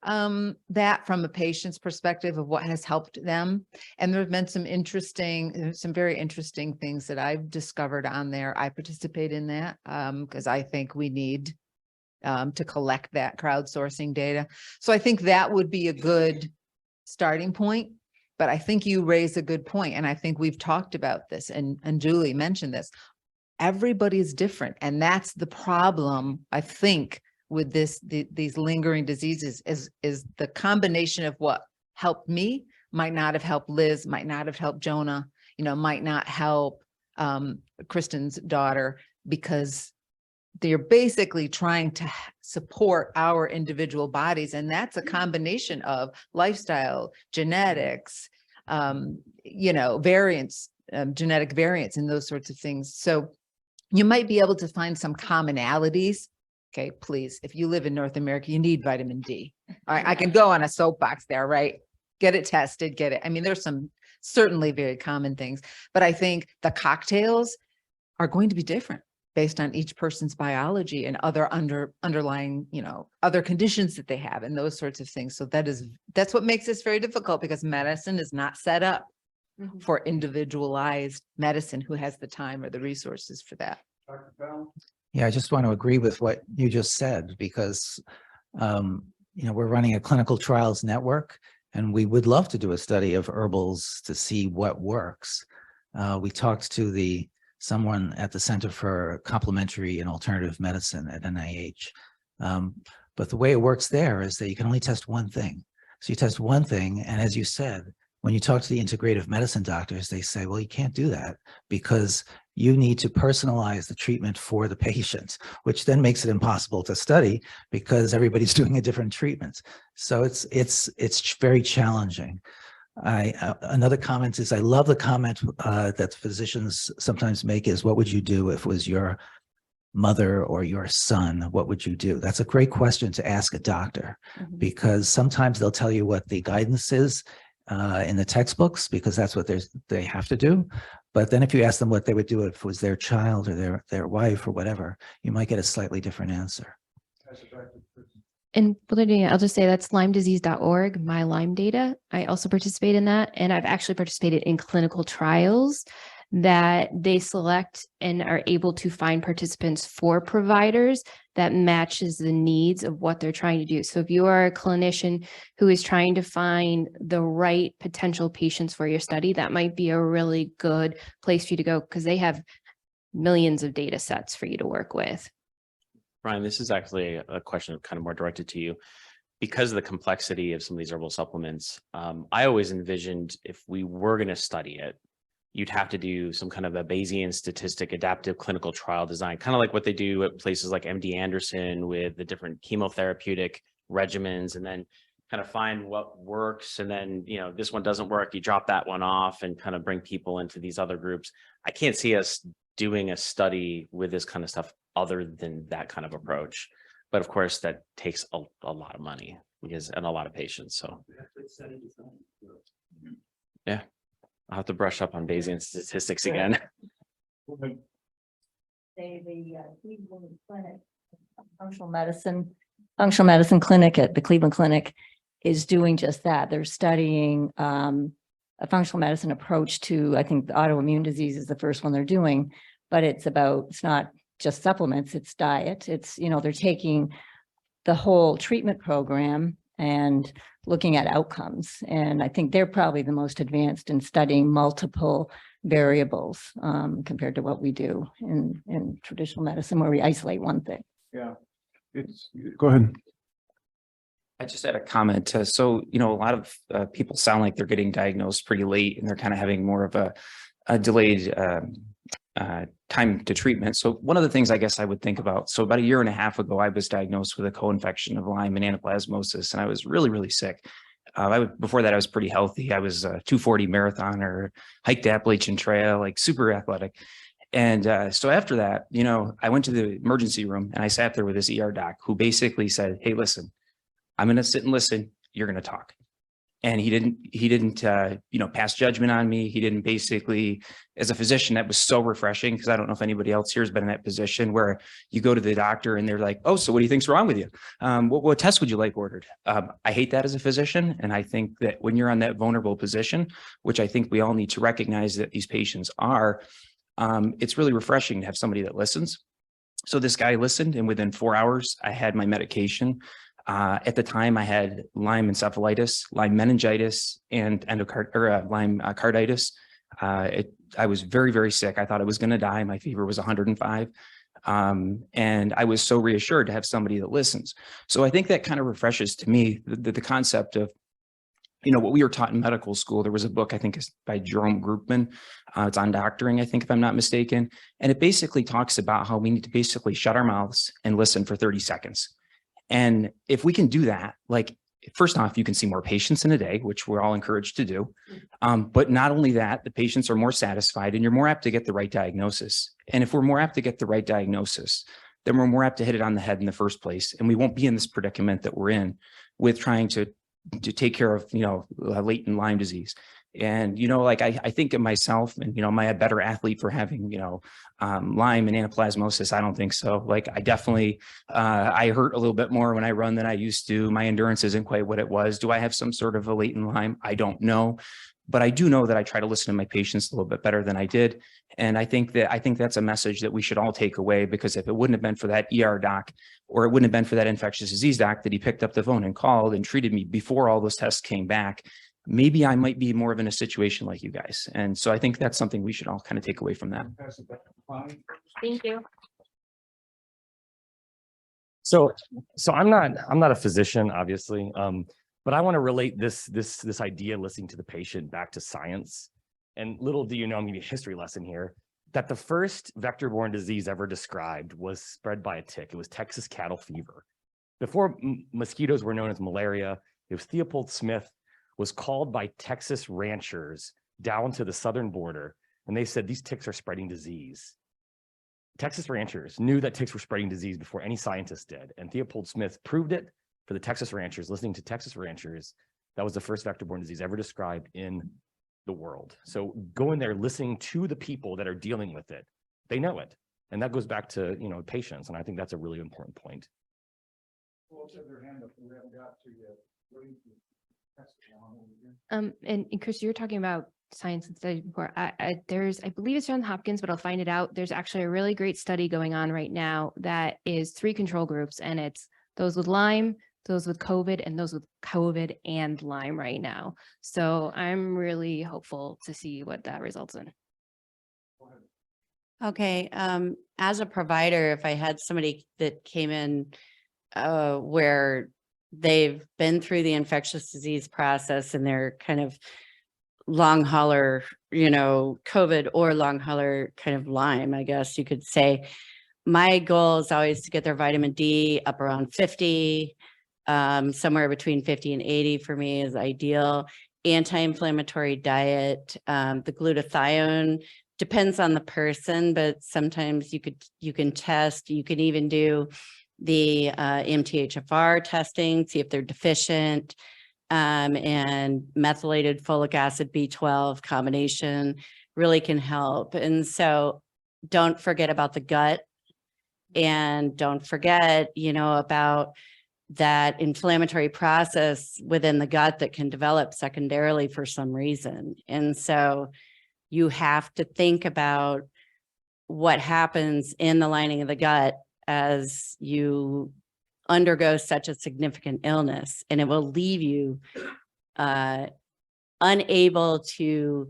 that from a patient's perspective of what has helped them. And there have been some very interesting things that I've discovered on there. I participate in that because I think we need to collect that crowdsourcing data. So I think that would be a good starting point, but I think you raise a good point. And I think we've talked about this and Julie mentioned this. Everybody's different. And that's the problem, I think, with these lingering diseases is the combination of what helped me might not have helped Liz, might not have helped Jonah, might not help Kristen's daughter, because they're basically trying to support our individual bodies. And that's a combination of lifestyle, genetics, variants, genetic variants and those sorts of things. So you might be able to find some commonalities. Okay, please, if you live in North America, you need vitamin D. All right, I can go on a soapbox there, right? Get it tested, get it. I mean, there's some certainly very common things, but I think the cocktails are going to be different based on each person's biology and other underlying, other conditions that they have and those sorts of things. So that's what makes this very difficult, because medicine is not set up for individualized medicine who has the time or the resources for that. Yeah, I just want to agree with what you just said, because, we're running a clinical trials network and we would love to do a study of herbals to see what works. We talked to someone at the Center for Complementary and Alternative Medicine at NIH. But the way it works there is that you can only test one thing. So you test one thing. And as you said, when you talk to the integrative medicine doctors, they say, well, you can't do that because you need to personalize the treatment for the patient, which then makes it impossible to study because everybody's doing a different treatment. So it's very challenging. Another comment is, I love the comment that physicians sometimes make is, what would you do if it was your mother or your son? What would you do? That's a great question to ask a doctor, because sometimes they'll tell you what the guidance is in the textbooks, because that's what they have to do. But then if you ask them what they would do if it was their child or their wife or whatever, you might get a slightly different answer. And I'll just say that's LymeDisease.org, my Lyme data. I also participate in that. And I've actually participated in clinical trials that they select and are able to find participants for providers that matches the needs of what they're trying to do. So if you are a clinician who is trying to find the right potential patients for your study, that might be a really good place for you to go, because they have millions of data sets for you to work with. Brian, this is actually a question kind of more directed to you. Because of the complexity of some of these herbal supplements, I always envisioned if we were going to study it, you'd have to do some kind of a Bayesian statistic adaptive clinical trial design, kind of like what they do at places like MD Anderson with the different chemotherapeutic regimens, and then kind of find what works. And then, this one doesn't work, you drop that one off and kind of bring people into these other groups. I can't see us doing a study with this kind of stuff other than that kind of approach. But of course, that takes a lot of money and a lot of patience. So yeah, I'll have to brush up on Bayesian statistics again. The Cleveland Clinic, functional medicine clinic at the Cleveland Clinic is doing just that. They're studying a functional medicine approach to, I think, the autoimmune disease is the first one they're doing, but it's not just supplements, it's diet. It's, they're taking the whole treatment program and looking at outcomes. And I think they're probably the most advanced in studying multiple variables compared to what we do in traditional medicine, where we isolate one thing. Yeah, go ahead. I just had a comment. So, a lot of people sound like they're getting diagnosed pretty late and they're kind of having more of a delayed time to treatment. So one of the things I guess I would think about, so about 1.5 years ago, I was diagnosed with a co-infection of Lyme and anaplasmosis, and I was really, really sick. Before that, I was pretty healthy. I was a 240 marathoner, hiked the Appalachian Trail, like super athletic. And so after that, I went to the emergency room and I sat there with this ER doc who basically said, hey, listen, I'm going to sit and listen. You're going to talk. And he didn't, pass judgment on me. He didn't basically, as a physician, that was so refreshing, because I don't know if anybody else here has been in that position where you go to the doctor and they're like, oh, so what do you think's wrong with you? What test would you like ordered? I hate that as a physician. And I think that when you're on that vulnerable position, which I think we all need to recognize that these patients are, it's really refreshing to have somebody that listens. So this guy listened, and within 4 hours, I had my medication. At the time, I had Lyme encephalitis, Lyme meningitis, and Lyme carditis. I was very, very sick. I thought I was going to die. My fever was 105. And I was so reassured to have somebody that listens. So I think that kind of refreshes to me the concept of, what we were taught in medical school. There was a book, I think it's by Jerome Groopman. It's on doctoring, I think, if I'm not mistaken. And it basically talks about how we need to basically shut our mouths and listen for 30 seconds. And if we can do that, like, first off, you can see more patients in a day, which we're all encouraged to do. But not only that, the patients are more satisfied and you're more apt to get the right diagnosis. And if we're more apt to get the right diagnosis, then we're more apt to hit it on the head in the first place. And we won't be in this predicament that we're in with trying to take care of, latent Lyme disease. And, I think of myself and, am I a better athlete for having, Lyme and anaplasmosis? I don't think so. Like, I definitely, I hurt a little bit more when I run than I used to. My endurance isn't quite what it was. Do I have some sort of a latent Lyme? I don't know. But I do know that I try to listen to my patients a little bit better than I did. And I think that's a message that we should all take away, because if it wouldn't have been for that ER doc, or it wouldn't have been for that infectious disease doc that he picked up the phone and called and treated me before all those tests came back, maybe I might be more of in a situation like you guys. And so I think that's something we should all kind of take away from that. Thank you. So I'm not a physician, obviously, but I want to relate this idea, listening to the patient, back to science. And little do you know, I'm giving you a history lesson here, that the first vector-borne disease ever described was spread by a tick. It was Texas cattle fever. Before mosquitoes were known as malaria, it was Theopold Smith was called by Texas ranchers down to the southern border, and they said, these ticks are spreading disease. Texas ranchers knew that ticks were spreading disease before any scientist did, and Theopold Smith proved it for the Texas ranchers. Listening to Texas ranchers, that was the first vector-borne disease ever described in the world. So going there, listening to the people that are dealing with it, they know it. And that goes back to, patients. And I think that's a really important point. And Chris, you're talking about science and study before. I believe it's Johns Hopkins, but I'll find it out. There's actually a really great study going on right now that is 3 control groups, and it's those with Lyme, those with COVID, and those with COVID and Lyme right now. So I'm really hopeful to see what that results in. Okay. As a provider, if I had somebody that came in where they've been through the infectious disease process and they're kind of long hauler, COVID or long hauler kind of Lyme, I guess you could say, my goal is always to get their vitamin D up around 50. Somewhere between 50 and 80 for me is ideal. Anti-inflammatory diet. The glutathione depends on the person, but sometimes you can test. You can even do the MTHFR testing, see if they're deficient, and methylated folic acid B12 combination really can help. And so don't forget about the gut, and don't forget, about that inflammatory process within the gut that can develop secondarily for some reason. And so you have to think about what happens in the lining of the gut as you undergo such a significant illness, and it will leave you unable to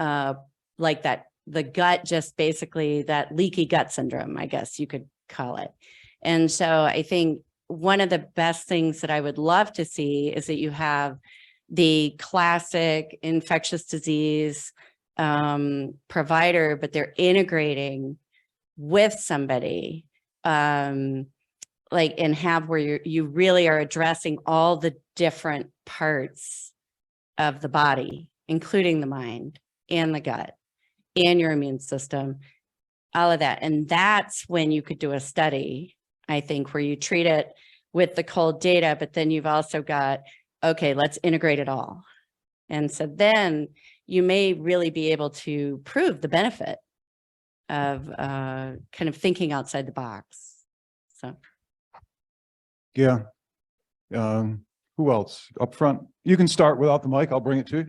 the gut, just basically that leaky gut syndrome, I guess you could call it. And so I think one of the best things that I would love to see is that you have the classic infectious disease provider, but they're integrating with somebody and have where you really are addressing all the different parts of the body, including the mind and the gut and your immune system, all of that. And that's when you could do a study, I think, where you treat it with the cold data, but then you've also got okay, let's integrate it all. And so then you may really be able to prove the benefit of kind of thinking outside the box. So. Yeah. Who else up front? You can start without the mic. I'll bring it to you.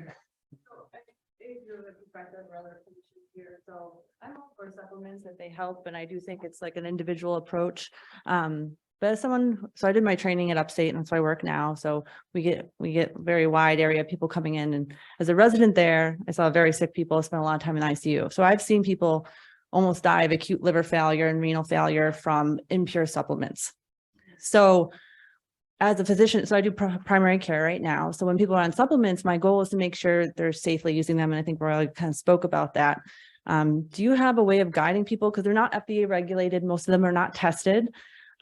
So I'm all for supplements if they help, and I do think it's like an individual approach. But as someone, so I did my training at Upstate, and that's where I work now. So we get very wide area of people coming in, and as a resident there, I saw very sick people, spent a lot of time in ICU. So I've seen people almost die of acute liver failure and renal failure from impure supplements. So as a physician, so I do primary care right now. So when people are on supplements, my goal is to make sure they're safely using them. And I think Royale kind of spoke about that. Do you have a way of guiding people? Because they're not FDA regulated. Most of them are not tested.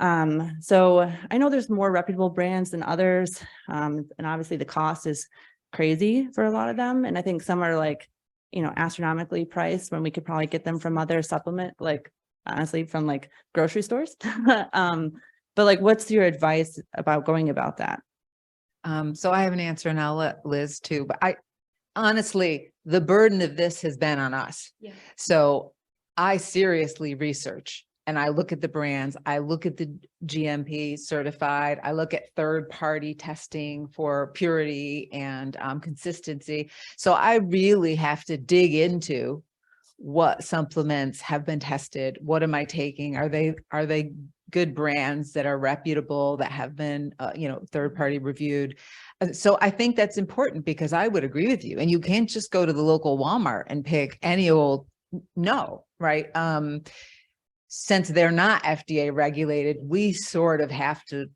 So I know there's more reputable brands than others. And obviously the cost is crazy for a lot of them. And I think some are like, astronomically priced when we could probably get them from other supplement, like honestly from like grocery stores. But like, what's your advice about going about that? So I have an answer, and I'll let Liz too, but honestly, the burden of this has been on us. Yeah. So I seriously research, and I look at the brands, I look at the GMP certified, I look at third-party testing for purity and consistency. So I really have to dig into what supplements have been tested. What am I taking? Are they good brands that are reputable, that have been, third-party reviewed? So I think that's important, because I would agree with you. And you can't just go to the local Walmart and pick any old, no, right? Since they're not FDA regulated, we sort of have to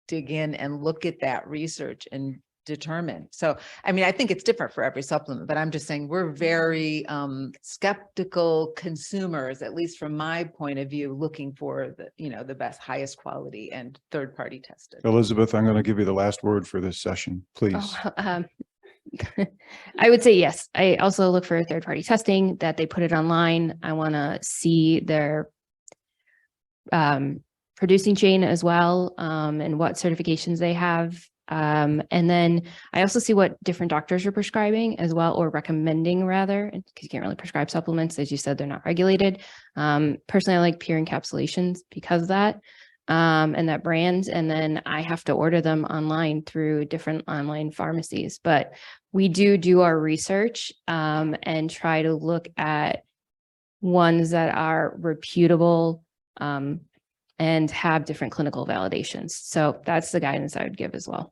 dig in and look at that research and determine. So, I mean, I think it's different for every supplement, but I'm just saying we're very skeptical consumers, at least from my point of view, looking for the best, highest quality and third-party tested. Elizabeth, I'm going to give you the last word for this session, please. Oh, I would say yes. I also look for third-party testing, that they put it online. I want to see their producing chain as well, and what certifications they have. And then I also see what different doctors are prescribing as well, or recommending rather, because you can't really prescribe supplements. As you said, they're not regulated. Personally, I like pure encapsulations because of that, and that brand. And then I have to order them online through different online pharmacies. But we do our research, and try to look at ones that are reputable, and have different clinical validations. So that's the guidance I would give as well.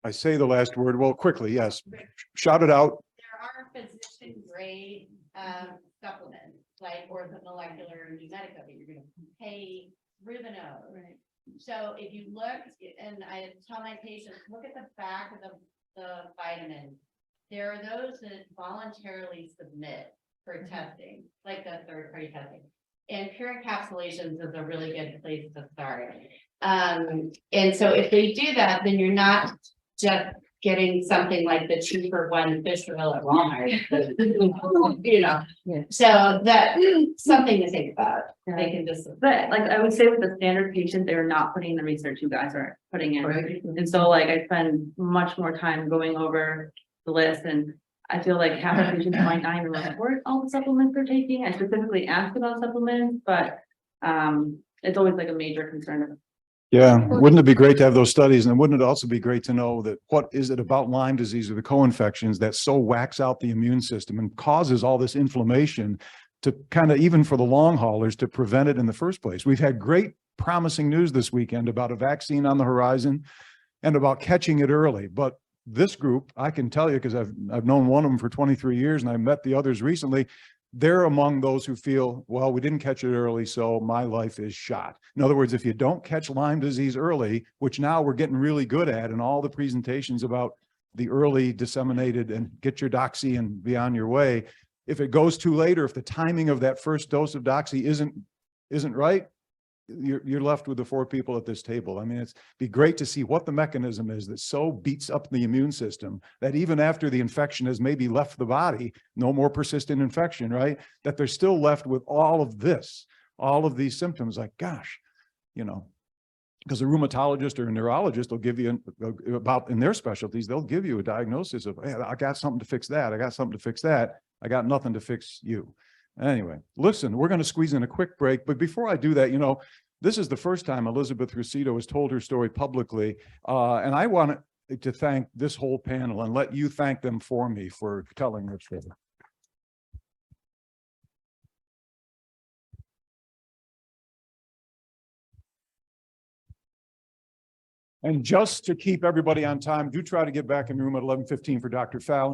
I say the last word. Well, quickly, yes. Shout it out. There are physician grade supplements, like orthomolecular and genetica, that you're going to pay through the nose. Right. So if you look, and I tell my patients, look at the back of the vitamin. There are those that voluntarily submit for testing, like the third-party testing. And pure encapsulations is a really good place to start. And so if they do that, then you're not just getting something like the cheaper one fish oil at Walmart, So that's something to think about. They can just. But like I would say with the standard patient, they're not putting the research you guys are putting in. Right. And so like I spend much more time going over the list, and I feel like half the patients might not even report all the supplements they're taking. I specifically ask about supplements, but it's always like a major concern. Yeah, wouldn't it be great to have those studies? And wouldn't it also be great to know that what is it about Lyme disease or the co-infections that so whacks out the immune system and causes all this inflammation to kind of, even for the long haulers, to prevent it in the first place? We've had great promising news this weekend about a vaccine on the horizon and about catching it early. But this group, I can tell you, because I've known one of them for 23 years and I met the others recently, they're among those who feel, well, we didn't catch it early, so my life is shot. In other words, if you don't catch Lyme disease early, which now we're getting really good at in all the presentations about the early disseminated and get your doxy and be on your way, if it goes too late, or if the timing of that first dose of doxy isn't right, you're left with the four people at this table. I mean, it's be great to see what the mechanism is that so beats up the immune system that even after the infection has maybe left the body, no more persistent infection, right? That they're still left with all of this, all of these symptoms. Like, gosh, Because a rheumatologist or a neurologist will give you about in their specialties, they'll give you a diagnosis of, hey, I got something to fix that. I got something to fix that. I got nothing to fix you. Anyway, listen, we're going to squeeze in a quick break. But before I do that, you know, this is the first time Elizabeth Ruscitto has told her story publicly. And I want to thank this whole panel and let you thank them for me for telling their story. And just to keep everybody on time, do try to get back in the room at 11:15 for Dr. Fallon.